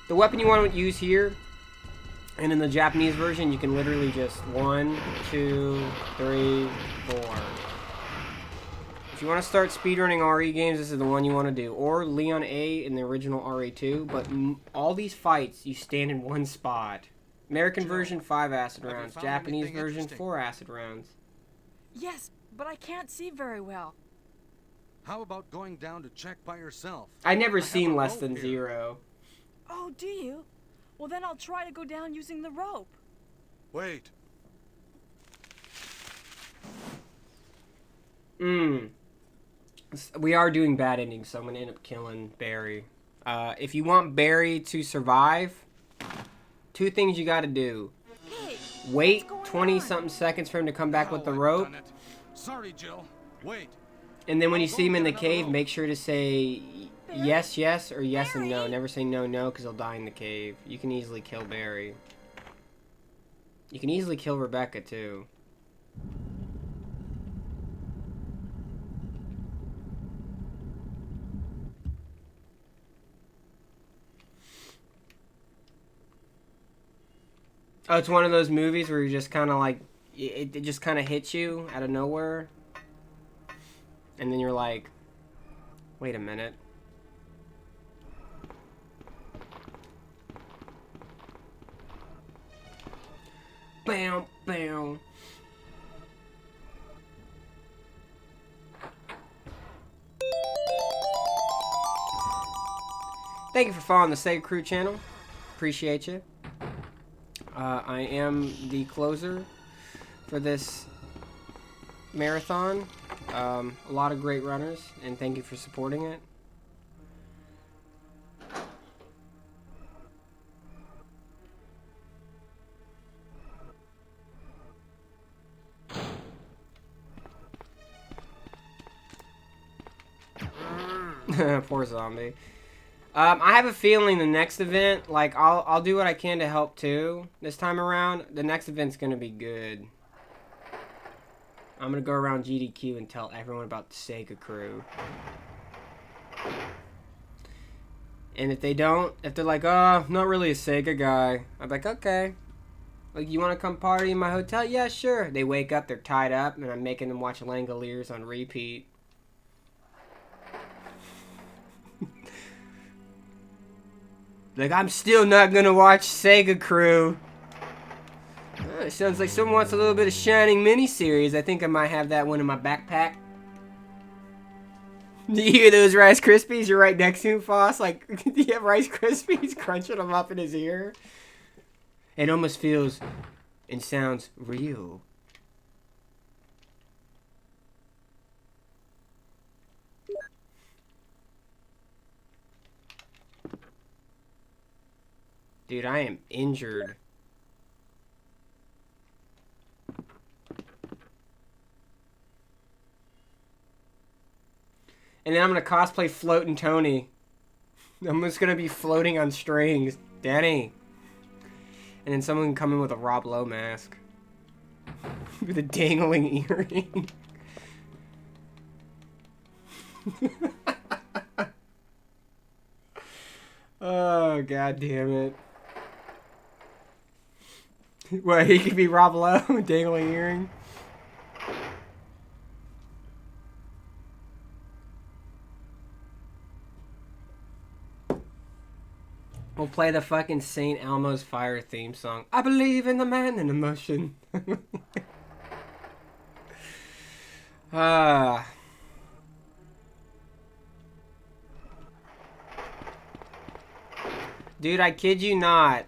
The weapon you want to use here, and in the Japanese version, you can literally just 1, 2, 3, 4. If you want to start speedrunning RE games, this is the one you want to do. Or Leon A in the original RE2, but all these fights, you stand in one spot. American version, 5 acid rounds. Japanese version, 4 acid rounds. Yes, but I can't see very well. How about going down to check by yourself? I never have seen a less rope than here. 0. Oh, do you? Well, then I'll try to go down using the rope. Wait. We are doing bad endings, so I'm going to end up killing Barry. If you want Barry to survive, 2 things you got to do. Hey, Wait what's going 20-something seconds for him to come back with the I've rope. done it. Sorry, Jill. Wait. And then when you I'll see go him in the get another cave, rope. make sure to say Barry? yes, yes, or yes and no. Barry? Never say no, no, because he'll die in the cave. You can easily kill Barry. You can easily kill Rebecca, too. Oh, it's one of those movies where you just kind of like, it just kind of hits you out of nowhere. And then you're like, wait a minute. Bam, bam. Thank you for following the SegaCrew channel. Appreciate you. I am the closer for this marathon. A lot of great runners, and thank you for supporting it. Poor zombie. I have a feeling the next event, like, I'll do what I can to help too this time around. The next event's gonna be good. I'm gonna go around GDQ and tell everyone about the SegaCrew. And if they don't, if they're like, oh, I'm not really a Sega guy, I'm like, okay. Like, you want to come party in my hotel? Yeah, sure. They wake up, they're tied up, and I'm making them watch Langoliers on repeat. Like, I'm still not gonna watch SegaCrew. Oh, it sounds like someone wants a little bit of Shining miniseries. I think I might have that one in my backpack. Do you hear those Rice Krispies? You're right next to him, Foss. Like, do you have Rice Krispies crunching them up in his ear? It almost feels and sounds real. Dude, I am injured. And then I'm gonna cosplay Floatin' Tony. I'm just gonna be floating on strings. Danny. And then someone can come in with a Rob Lowe mask. With a dangling earring. Oh, god damn it. What, he could be Rob Lowe? Dangling earring? We'll play the fucking St. Elmo's Fire theme song. I believe in the man in emotion. Dude, I kid you not.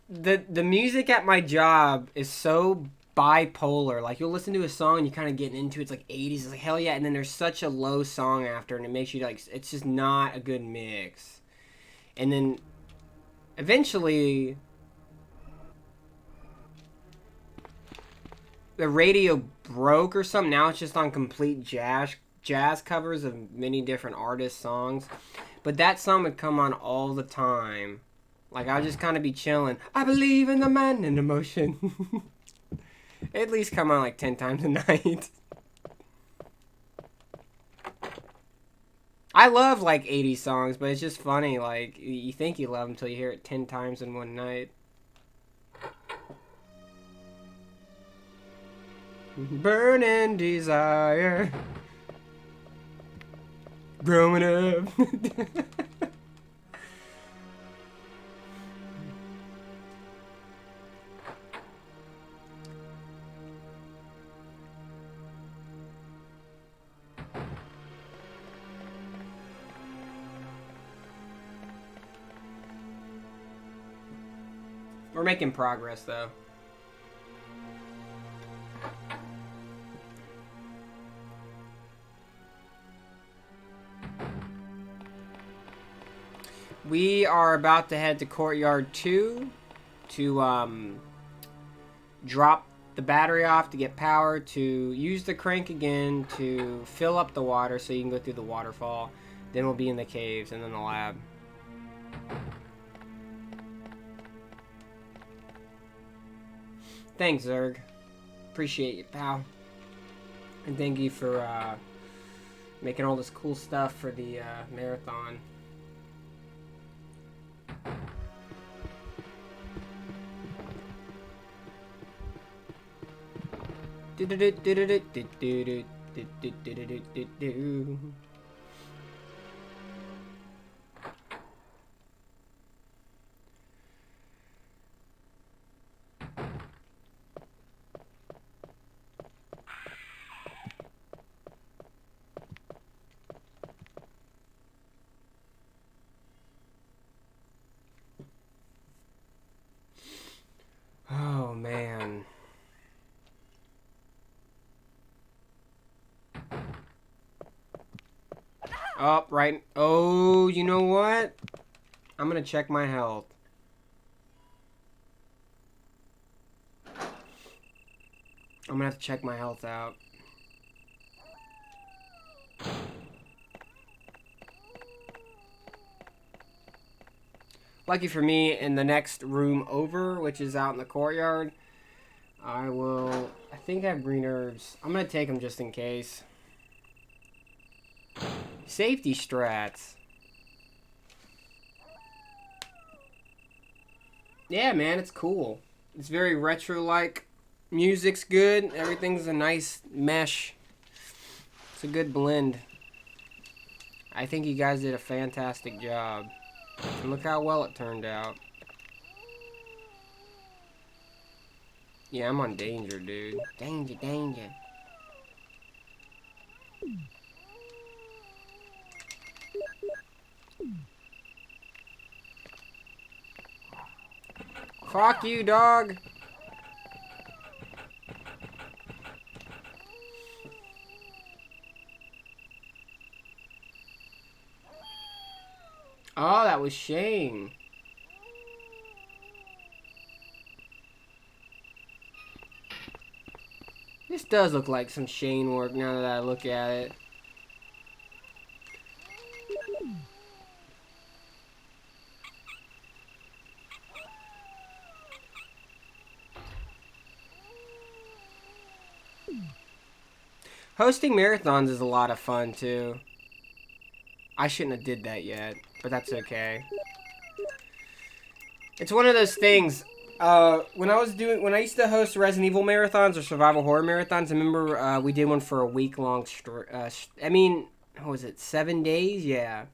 The music at my job is so bipolar. Like, you'll listen to a song and you kind of get into it. It's like 80s. It's like, hell yeah. And then there's such a low song after, and it makes you like, it's just not a good mix. And then eventually the radio broke or something. Now it's just on complete jazz covers of many different artists' songs. But that song would come on all the time. Like, I'll just kind of be chilling. I believe in the man in emotion. At least come on like 10 times a night. I love like 80s songs, but it's just funny. Like, you think you love them until you hear it 10 times in one night. Burning desire. Growing up. We're making progress, though. We are about to head to Courtyard 2 to drop the battery off to get power, to use the crank again to fill up the water so you can go through the waterfall. Then we'll be in the caves and then the lab. Thanks, Zerg. Appreciate you, pal. And thank you for making all this cool stuff for the marathon. Oh, man. Oh, right. Oh, you know what? I'm gonna check my health. I'm gonna have to check my health out. Lucky for me, in the next room over, which is out in the courtyard, I think I have green herbs. I'm going to take them just in case. Safety strats. Yeah, man, it's cool. It's very retro-like. Music's good. Everything's a nice mesh. It's a good blend. I think you guys did a fantastic job. And look how well it turned out. Yeah, I'm on danger, dude. Danger, danger. Fuck you, dog. Oh, that was Shane. This does look like some Shane work now that I look at it. Hosting marathons is a lot of fun too. I shouldn't have did that yet, but that's okay. It's one of those things. When I used to host Resident Evil marathons or survival horror marathons, I remember we did one for a week-long. What was it? 7 days? Yeah.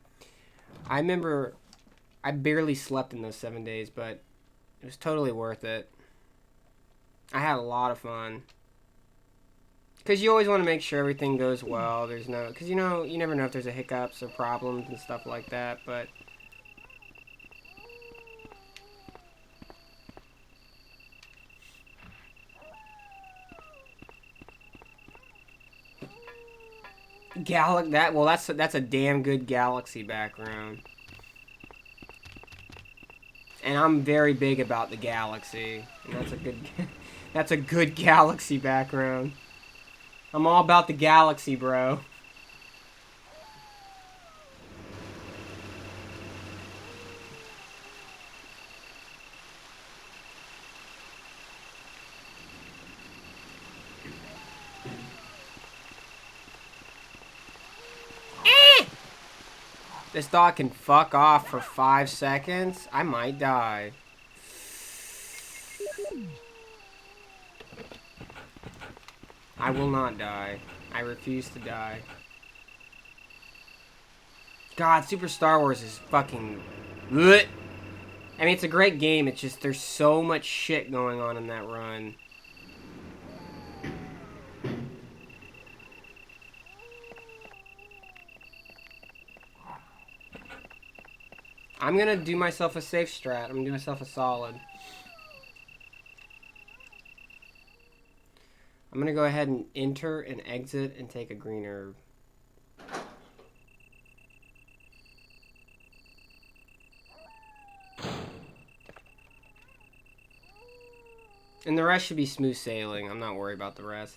I remember I barely slept in those 7 days, but it was totally worth it. I had a lot of fun. Because you always want to make sure everything goes well. Because you never know if there's a hiccups or problems and stuff like that, but... That's a damn good galaxy background. And I'm very big about the galaxy. And that's a good galaxy background. I'm all about the galaxy, bro. This dog can fuck off for 5 seconds. I might die. I will not die. I refuse to die. God, Super Star Wars is fucking... Blech. I mean, it's a great game. It's just there's so much shit going on in that run. I'm gonna do myself a safe strat. I'm gonna do myself a solid. I'm gonna go ahead and enter and exit and take a green herb. And the rest should be smooth sailing. I'm not worried about the rest.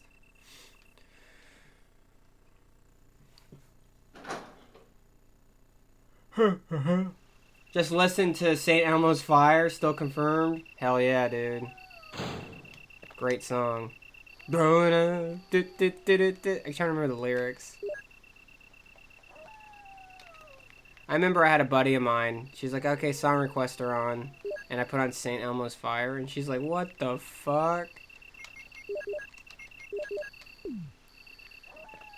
Just listen to St. Elmo's Fire, still confirmed. Hell yeah, dude. Great song. I'm trying to remember the lyrics. I remember I had a buddy of mine. She's like, okay, song requests are on. And I put on St. Elmo's Fire, and she's like, what the fuck?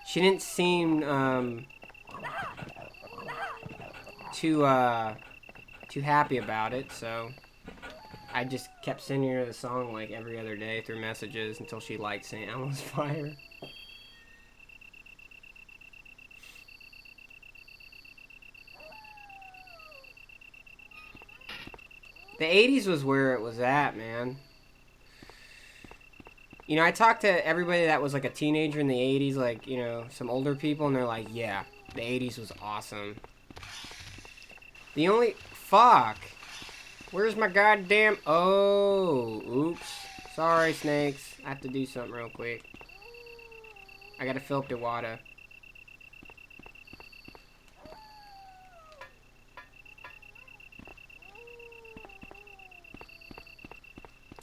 She didn't seem, too happy about it, so I just kept sending her the song like every other day through messages until she liked St. Elmo's Fire. The 80s was where it was at, man. You know, I talked to everybody that was like a teenager in the 80s, like, you know, some older people, and they're like, yeah, the 80s was awesome. The only... Fuck! Where's my goddamn... Oh, oops. Sorry, snakes. I have to do something real quick. I gotta fill up the water.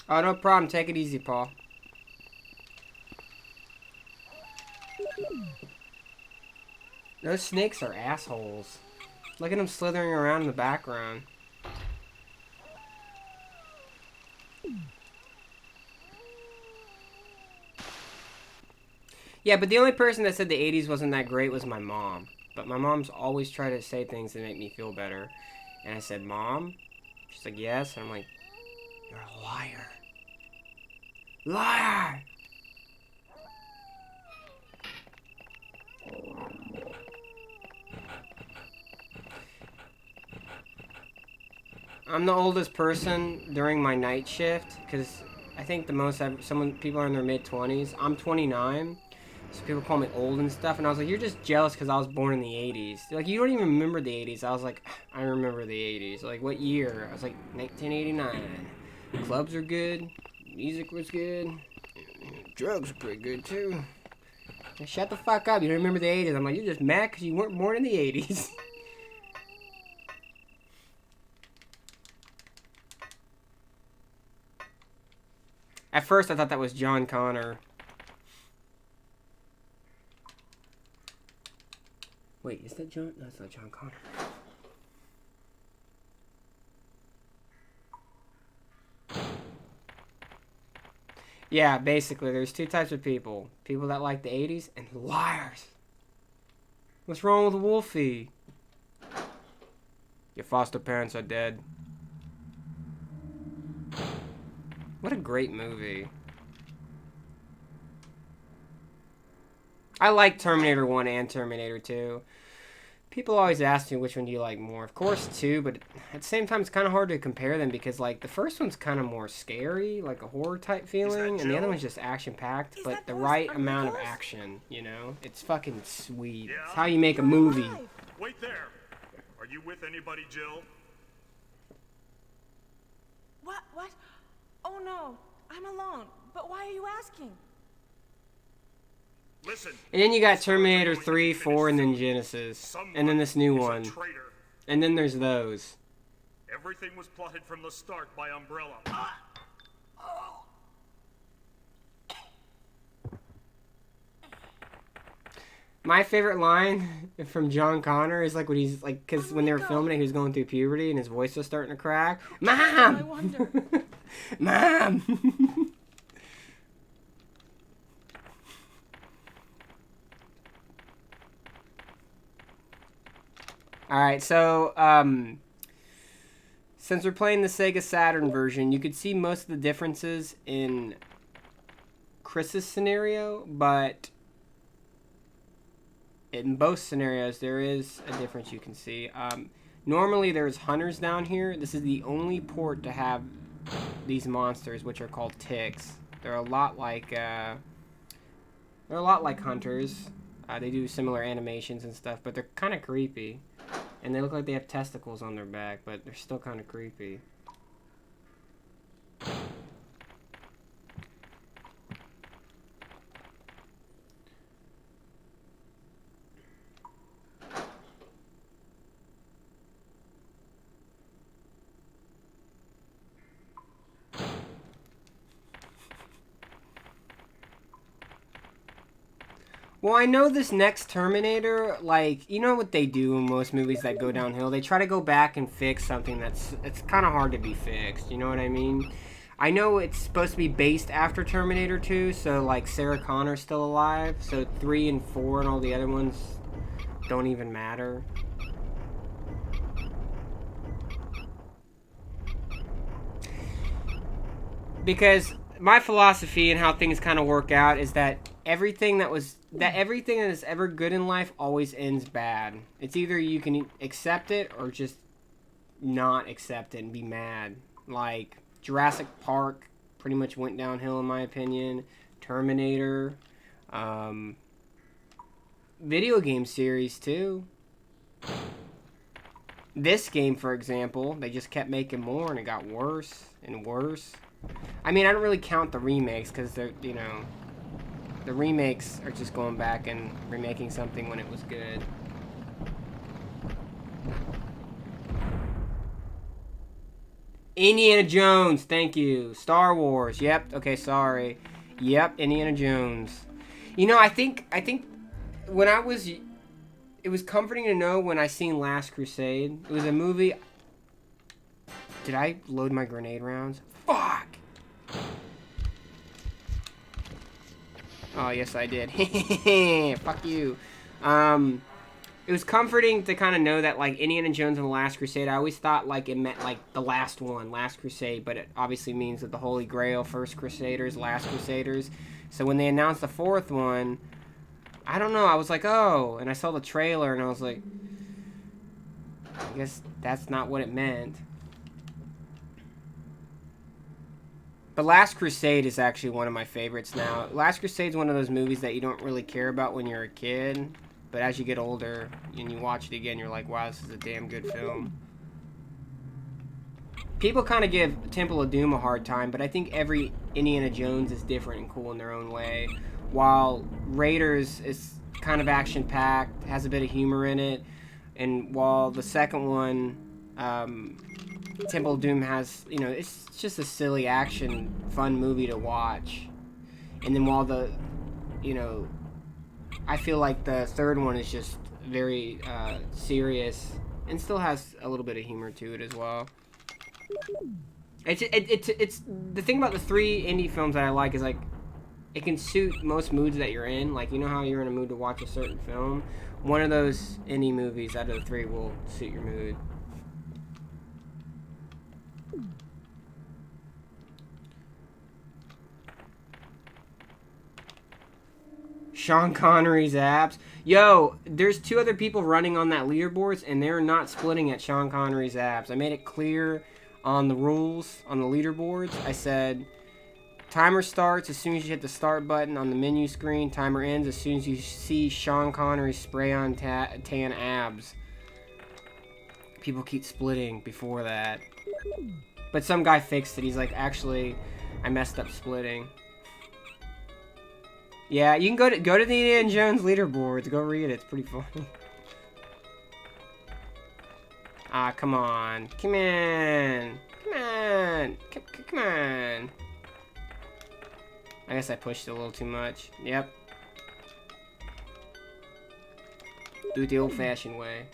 Oh, no problem. Take it easy, Paul. Those snakes are assholes. Look at them slithering around in the background. Yeah, but the only person that said the 80s wasn't that great was my mom. But my mom's always tried to say things that make me feel better. And I said, Mom? She's like, yes. And I'm like, you're a liar. Liar! I'm the oldest person during my night shift because I think the most people are in their mid-20s. I'm 29, so people call me old and stuff. And I was like, you're just jealous because I was born in the 80s. They're like, you don't even remember the 80s. I was like, I remember the 80s. Like, what year? I was like, 1989. Clubs are good. Music was good. Drugs were pretty good too. Shut the fuck up. You don't remember the 80s. I'm like, you're just mad because you weren't born in the 80s. At first, I thought that was John Connor. Wait, is that John? No, it's not John Connor. Yeah, basically, there's two types of people. People that like the 80s and liars. What's wrong with Wolfie? Your foster parents are dead. What a great movie. I like Terminator 1 and Terminator 2. People always ask me which one do you like more. Of course 2, but at the same time it's kind of hard to compare them because like the first one's kind of more scary, like a horror type feeling, and the other one's just action packed, but the right amount of action, you know? It's fucking sweet. Yeah? It's how you make a movie. Wait there. Are you with anybody, Jill? What? Oh no, I'm alone. But why are you asking? Listen. And then you got Terminator 3, 4, and then Genesis. And then this new one. And then there's those. Everything was plotted from the start by Umbrella. My favorite line from John Connor is like when he's like, because when they were filming it, he was going through puberty and his voice was starting to crack. Mom! I wonder. Mom! Alright, so, since we're playing the Sega Saturn version, you could see most of the differences in Chris's scenario, but in both scenarios, there is a difference you can see. Normally, there's hunters down here. This is the only port to have these monsters, which are called ticks. They're a lot like hunters. They do similar animations and stuff, but they're kind of creepy. And they look like they have testicles on their back, but they're still kind of creepy. Well, I know this next Terminator, like, you know what they do in most movies that go downhill? They try to go back and fix something it's kind of hard to be fixed, you know what I mean? I know it's supposed to be based after Terminator 2, so, like, Sarah Connor's still alive, so 3 and 4 and all the other ones don't even matter. Because my philosophy and how things kind of work out is that everything that is ever good in life always ends bad. It's either you can accept it or just not accept it and be mad. Like Jurassic Park pretty much went downhill in my opinion. Terminator, video game series too. This game, for example, they just kept making more and it got worse and worse. I mean, I don't really count the remakes because they're, you know, the remakes are just going back and remaking something when it was good. Indiana Jones, thank you. Star Wars, yep. Okay, sorry. Yep, Indiana Jones. You know, I think when I was, it was comforting to know when I seen Last Crusade. It was a movie. Did I load my grenade rounds? Fuck! Oh, yes, I did. Fuck you. It was comforting to kind of know that, like, Indiana Jones and the Last Crusade, I always thought, like, it meant, like, the last one, Last Crusade, but it obviously means that the Holy Grail, First Crusaders, Last Crusaders. So when they announced the fourth one, I don't know, I was like, oh, and I saw the trailer, and I was like, I guess that's not what it meant. But Last Crusade is actually one of my favorites now. Last Crusade is one of those movies that you don't really care about when you're a kid, but as you get older and you watch it again, you're like, wow, this is a damn good film. People kind of give Temple of Doom a hard time, but I think every Indiana Jones is different and cool in their own way. While Raiders is kind of action-packed, has a bit of humor in it, and while the second one, Temple of Doom has, you know, it's just a silly action, fun movie to watch. And then while the, you know, I feel like the third one is just very serious and still has a little bit of humor to it as well. It's the thing about the three indie films that I like is, like, it can suit most moods that you're in. Like, you know how you're in a mood to watch a certain film? One of those indie movies out of the three will suit your mood. Sean Connery's abs. Yo, there's two other people running on that leaderboards, and they're not splitting at Sean Connery's abs. I made it clear on the rules, on the leaderboards. I said, timer starts as soon as you hit the start button on the menu screen. Timer ends as soon as you see Sean Connery's spray-on tan abs. People keep splitting before that. But some guy fixed it. He's like, actually, I messed up splitting. Yeah, you can go to the Indiana Jones leaderboards. Go read it. It's pretty funny. Ah, come on. Come on. Come on. Come on. I guess I pushed it a little too much. Yep. Do it the old-fashioned way.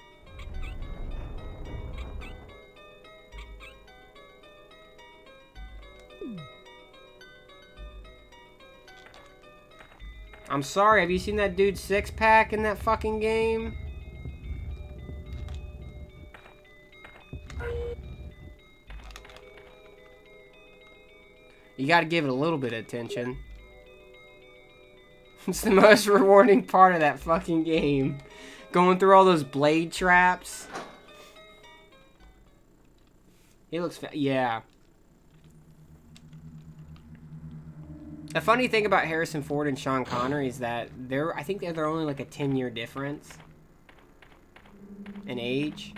I'm sorry, have you seen that dude's six-pack in that fucking game? You gotta give it a little bit of attention. It's the most rewarding part of that fucking game. Going through all those blade traps. He looks yeah. The funny thing about Harrison Ford and Sean Connery is that I think they're only like a 10-year difference in age.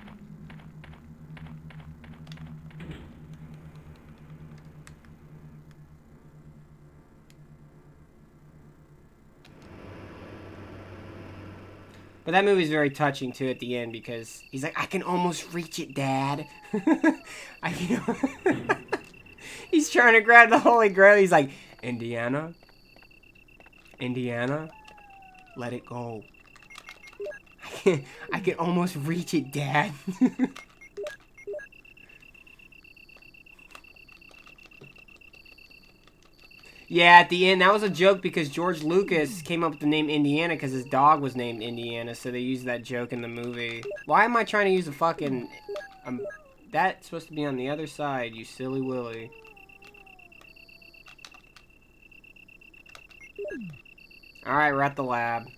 But that movie's very touching too at the end because he's like, I can almost reach it, Dad. He's trying to grab the Holy Grail. He's like, Indiana, let it go. I can almost reach it, Dad. Yeah, at the end, that was a joke because George Lucas came up with the name Indiana because his dog was named Indiana, so they used that joke in the movie. Why am I trying to use a fucking... that's supposed to be on the other side, you silly willy. Alright, we're at the lab.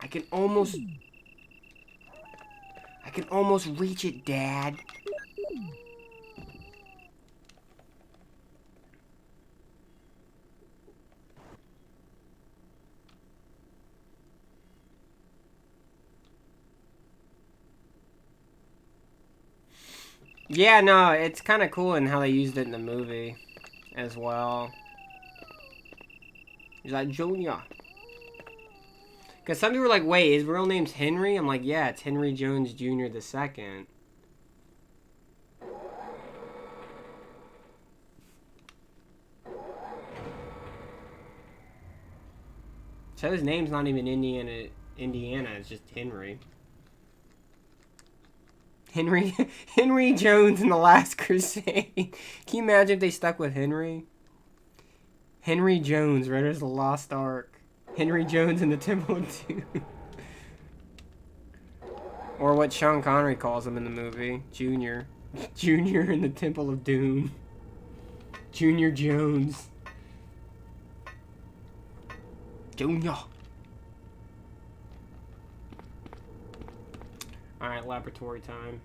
I can almost reach it, Dad. Yeah, no, it's kind of cool in how they used it in the movie as well. He's like, Junior. Because some people were like, wait, his real name's Henry? I'm like, yeah, it's Henry Jones Jr. II. So his name's not even Indiana, it's just Henry. Henry Jones in The Last Crusade. Can you imagine if they stuck with Henry? Henry Jones, Raiders of the Lost Ark. Henry Jones in the Temple of Doom. Or what Sean Connery calls him in the movie. Junior. Junior in the Temple of Doom. Junior Jones. Junior. Alright, laboratory time.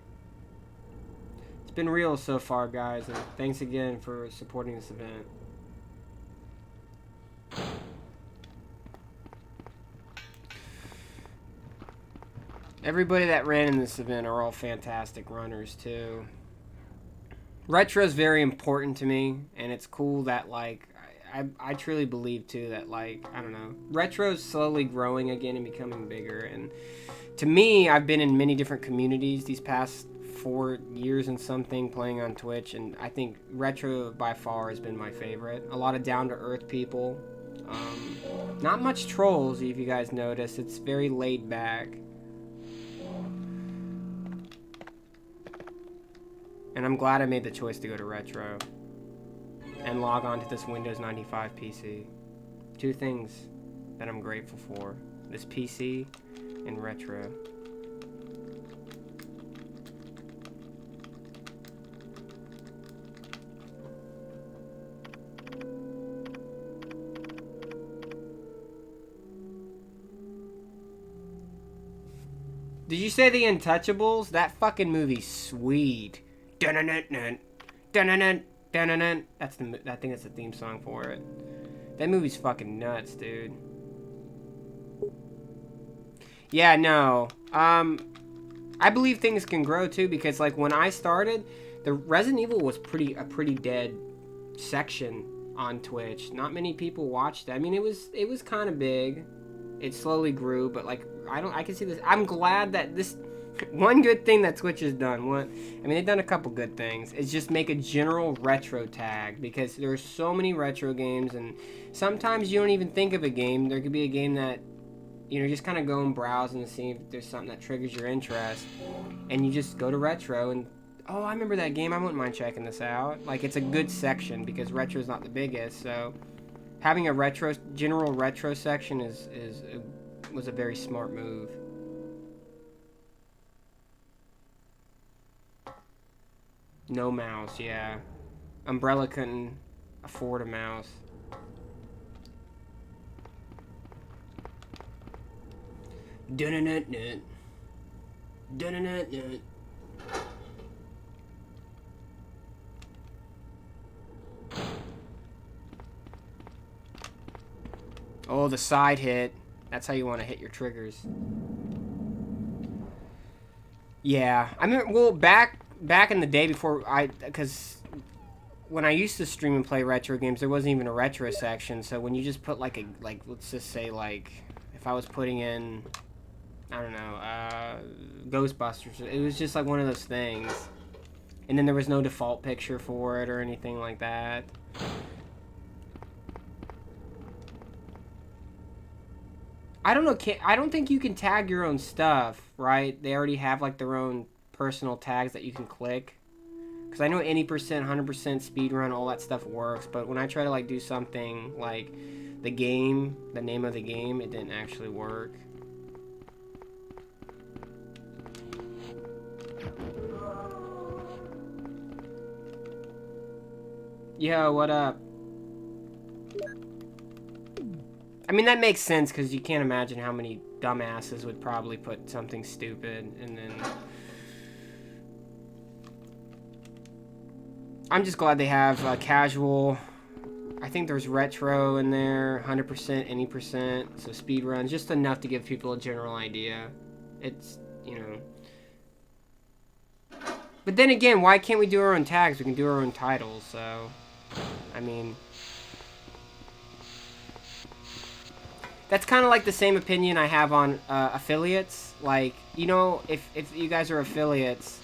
It's been real so far, guys, and thanks again for supporting this event. Everybody that ran in this event are all fantastic runners, too. Retro is very important to me, and it's cool that, like, I truly believe, too, that, like, I don't know, retro's slowly growing again and becoming bigger, and to me, I've been in many different communities these past 4 years and something playing on Twitch, and I think retro by far has been my favorite. A lot of down-to-earth people. Not much trolls, if you guys notice. It's very laid back. And I'm glad I made the choice to go to retro and log on to this Windows 95 PC. 2 things that I'm grateful for. This PC and retro. Did you say The Untouchables? That fucking movie's sweet. Dun-dun-dun-dun. Dun-dun-dun. Dun-dun-dun. I think that's the theme song for it. That movie's fucking nuts, dude. Yeah, no. I believe things can grow too, because like when I started, the Resident Evil was a pretty dead section on Twitch. Not many people watched it. I mean, it was kind of big. It slowly grew, but like I can see this. I'm glad that this one good thing that Twitch has done. they've done a couple good things. Is just make a general retro tag, because there's so many retro games, and sometimes you don't even think of a game. There could be a game that, you know, just kind of go and browse and see if there's something that triggers your interest, and you just go to retro and, oh, I remember that game, I wouldn't mind checking this out. Like, it's a good section, because retro's not the biggest, so having a general retro section was a very smart move. No mouse, yeah. Umbrella couldn't afford a mouse. Dun-dun-dun-dun. Dun-dun-dun-dun. Oh, the side hit. That's how you want to hit your triggers. Yeah, I mean, well, back in the day before because when I used to stream and play retro games, there wasn't even a retro section. So when you just put like let's just say like, if I was putting in, I don't know, Ghostbusters, it was just like one of those things. And then there was no default picture for it or anything like that. I don't know, I don't think you can tag your own stuff, right? They already have like their own personal tags that you can click. Because I know any percent, 100% speedrun, all that stuff works. But when I try to like do something like the name of the game, it didn't actually work. Yo, what up? I mean, that makes sense, because you can't imagine how many dumbasses would probably put something stupid, and then... I'm just glad they have casual. I think there's retro in there, 100%, any percent, so speedruns, just enough to give people a general idea. It's, you know... But then again, why can't we do our own tags? We can do our own titles, so... I mean... That's kind of like the same opinion I have on affiliates. Like, you know, if you guys are affiliates,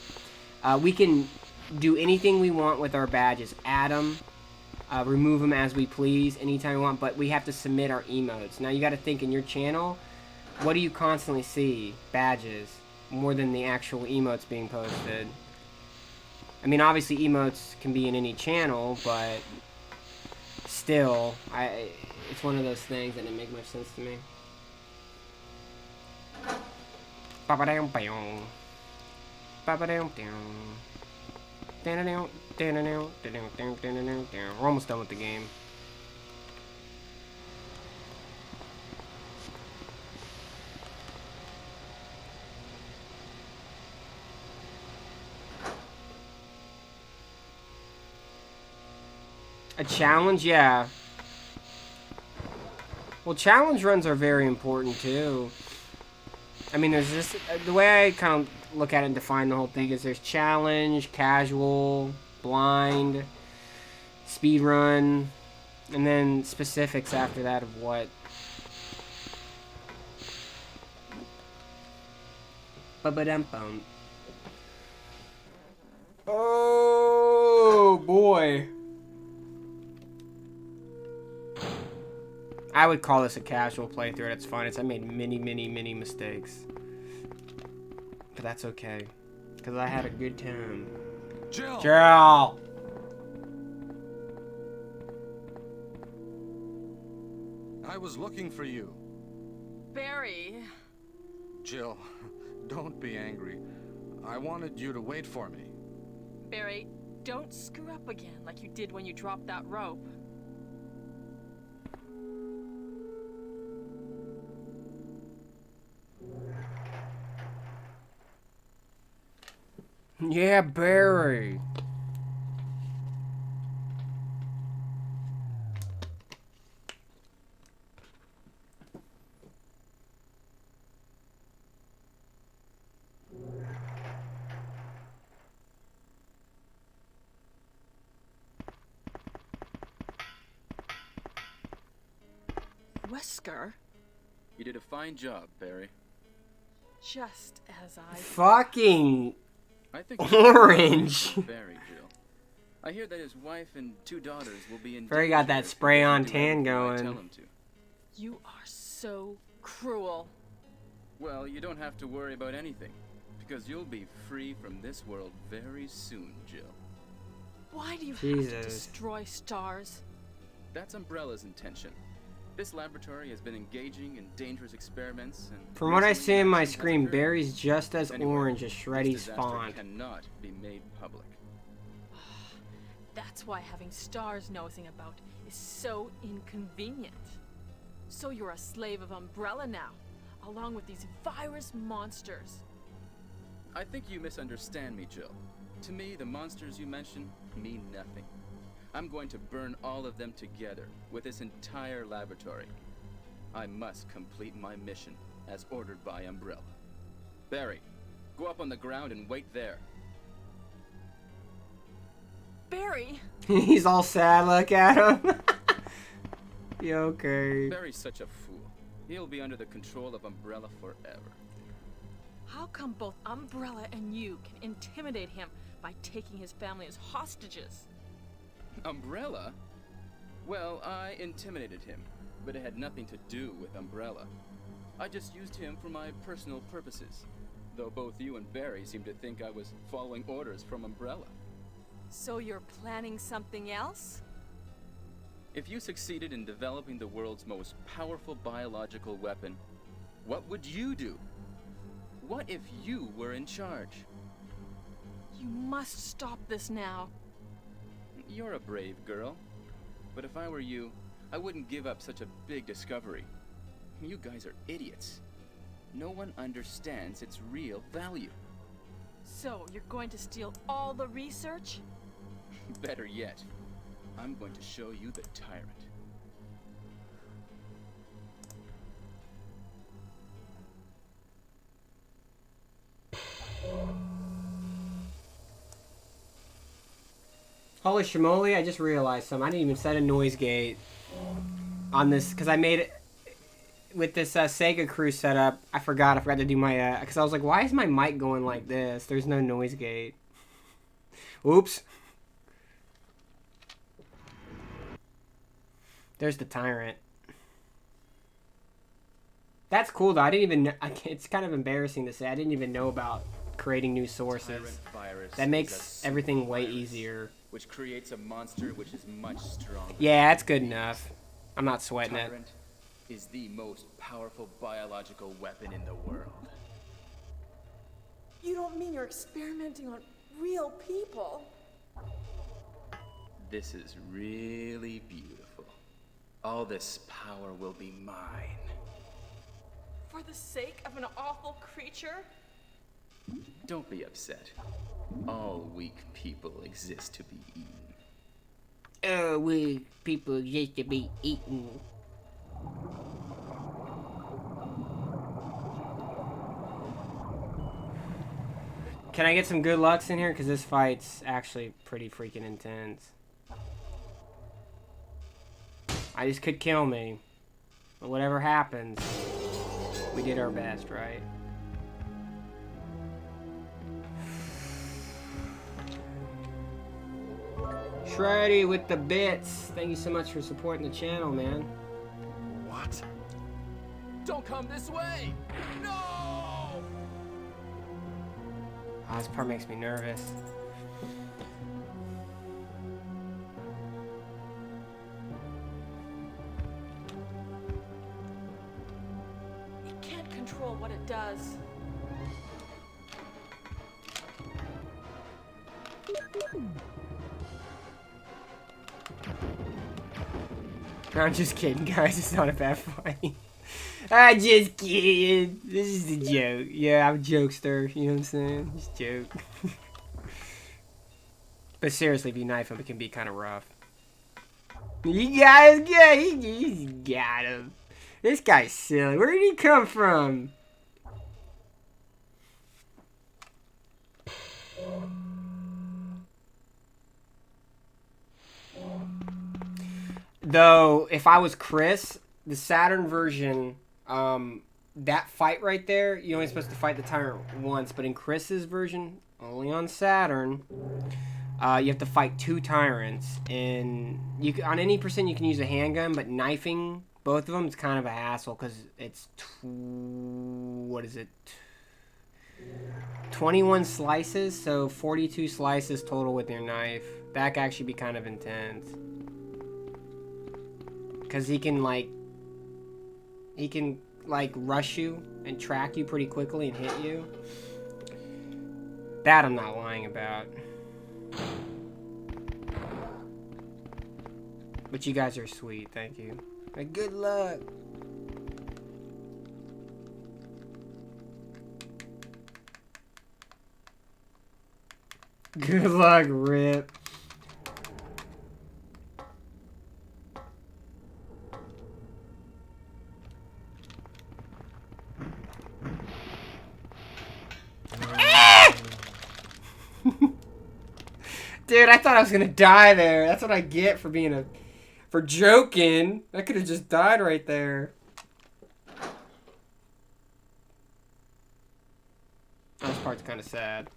we can do anything we want with our badges. Add them, remove them as we please, anytime we want, but we have to submit our emotes. Now, you got to think, in your channel, what do you constantly see? Badges, more than the actual emotes being posted. I mean, obviously, emotes can be in any channel, but still, it's one of those things that didn't make much sense to me. We're almost done with the game. A challenge, yeah. Well, challenge runs are very important too. I mean, there's this. The way I kind of look at it and define the whole thing is there's challenge, casual, blind, speed run, and then specifics after that of what. Ba-ba-dum-bum. Oh boy. I would call this a casual playthrough. It's fine. I made many mistakes. But that's okay. Because I had a good time. Jill! Jill! I was looking for you. Barry. Jill, don't be angry. I wanted you to wait for me. Barry, don't screw up again like you did when you dropped that rope. Yeah, Barry. Wesker, You did a fine job, Barry. just as I... Fucking I think orange. Barry, Jill. I hear that his wife and 2 daughters will be in Barry got danger that if he spray-on doesn't do tan everything I going. tell him to. You are so cruel. Well, you don't have to worry about anything, because you'll be free from this world very soon, Jill. Why do you have to Jesus. destroy stars? That's Umbrella's intention. This laboratory has been engaging in dangerous experiments, and From what I recently see in my action has screen, occurred. Barry's just as Anyway, orange as this Shreddy's disaster font. cannot be made public. That's why having stars nosing about is so inconvenient. So you're a slave of Umbrella now, along with these virus monsters. I think you misunderstand me, Jill. To me, the monsters you mention mean nothing. I'm going to burn all of them together with this entire laboratory. I must complete my mission as ordered by Umbrella. Barry, go up on the ground and wait there. Barry! He's all sad. Look at him. You okay? Barry's such a fool. He'll be under the control of Umbrella forever. How come both Umbrella and you can intimidate him by taking his family as hostages? Umbrella? Well, I intimidated him, but it had nothing to do with Umbrella. I just used him for my personal purposes, though both you and Barry seem to think I was following orders from Umbrella. So you're planning something else? If you succeeded in developing the world's most powerful biological weapon, what would you do? What if you were in charge? You must stop this now. You're a brave girl, but if I were you, I wouldn't give up such a big discovery. You guys are idiots. No one understands its real value. So you're going to steal all the research? Better yet, I'm going to show you the Tyrant. Holy shmoly, I just realized something. I didn't even set a noise gate on this, because I made it... with this SegaCrew setup, I forgot to do my, because I was like, why is my mic going like this? There's no noise gate. Oops. There's the Tyrant. That's cool, though. I didn't even know, it's kind of embarrassing to say. I didn't even know about creating new sources. That makes everything way easier. Which creates a monster which is much stronger. Yeah, that's good enough. I'm not sweating it. Tyrant is the most powerful biological weapon in the world. You don't mean you're experimenting on real people? This is really beautiful. All this power will be mine. For the sake of an awful creature? Don't be upset. All weak people exist to be eaten. Oh, we people exist to be eaten. Can I get some good lucks in here? Because this fight's actually pretty freaking intense. I just could kill me. But whatever happens, we did our best, right? Shreddy with the bits. Thank you so much for supporting the channel, man. What? Don't come this way! No! Oh, this part makes me nervous. It can't control what it does. I'm just kidding, guys. It's not a bad fight. I'm just kidding. This is a joke. Yeah, I'm a jokester. You know what I'm saying? Just joke. But seriously, if you knife him, it can be kind of rough. You guys, you got him. This guy's silly. Where did he come from? Though, if I was Chris, the Saturn version, that fight right there, you're only supposed to fight the Tyrant once, but in Chris's version, only on Saturn, you have to fight 2 Tyrants, and you can, on any percent you can use a handgun, but knifing both of them is kind of a hassle, because it's, what is it, 21 slices, so 42 slices total with your knife. That can actually be kind of intense. Because he can rush you and track you pretty quickly and hit you. That I'm not lying about. But you guys are sweet, thank you. And good luck. Good luck, Rip. Dude, I thought I was gonna die there. That's what I get for being for joking. I could have just died right there. This part's kind of sad.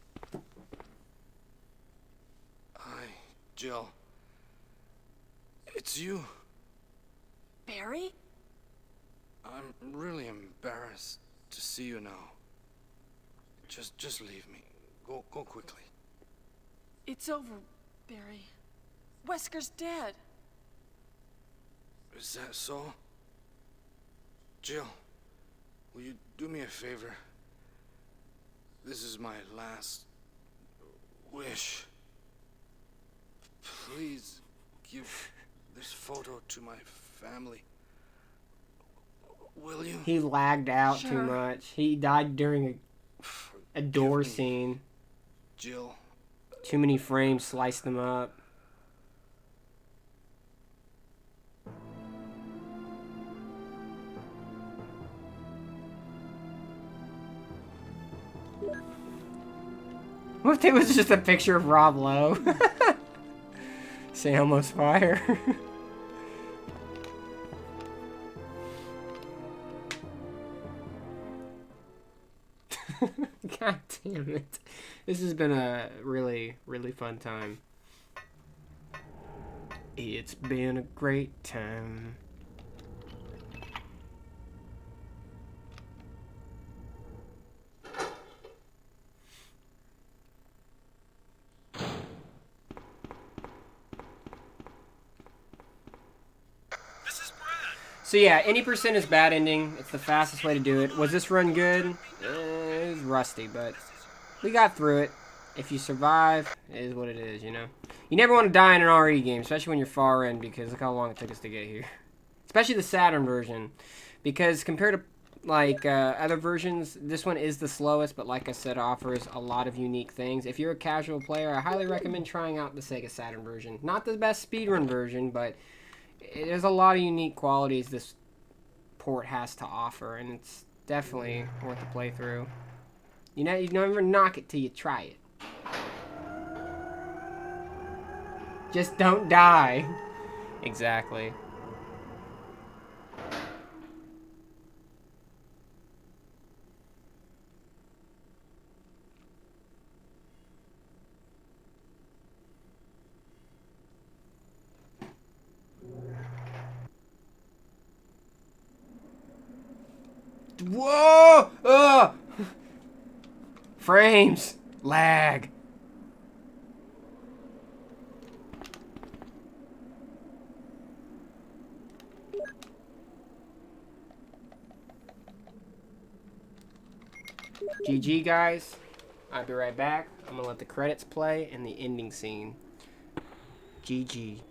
Hi, Jill. It's you. Barry? I'm really embarrassed to see you now. Just leave me. Go quickly. It's over, Barry. Wesker's dead. Is that so? Jill, will you do me a favor? This is my last wish. Please give this photo to my family. Will you? He lagged out Sure. too much. He died during a door Forgive me, scene. Jill. Too many frames sliced them up. What if it was just a picture of Rob Lowe? Say almost fire. God damn it. This has been a really, really fun time. It's been a great time. So yeah, any percent is bad ending. It's the fastest way to do it. Was this run good? It was rusty, but we got through it. If you survive, it is what it is, you know? You never want to die in an RE game, especially when you're far in, because look how long it took us to get here. Especially the Saturn version. Because compared to, like, other versions, this one is the slowest, but like I said, offers a lot of unique things. If you're a casual player, I highly recommend trying out the Sega Saturn version. Not the best speedrun version, but there's a lot of unique qualities this port has to offer, and it's definitely worth the playthrough. You know, you never knock it till you try it. Just don't die. Exactly. Whoa! Ugh! Frames! Lag! GG, guys. I'll be right back. I'm gonna let the credits play and the ending scene. GG.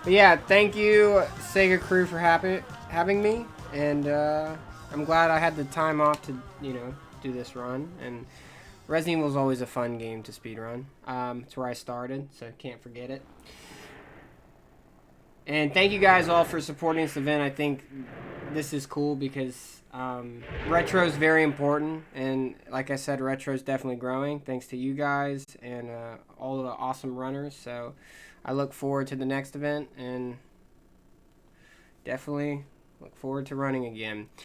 But yeah, thank you SegaCrew for having me, and I'm glad I had the time off to do this run. And Resident Evil is always a fun game to speedrun. It's where I started, so can't forget it. And thank you guys all for supporting this event. I think this is cool because retro is very important, and like I said, retro is definitely growing thanks to you guys and all the awesome runners. So I look forward to the next event, and definitely look forward to running again.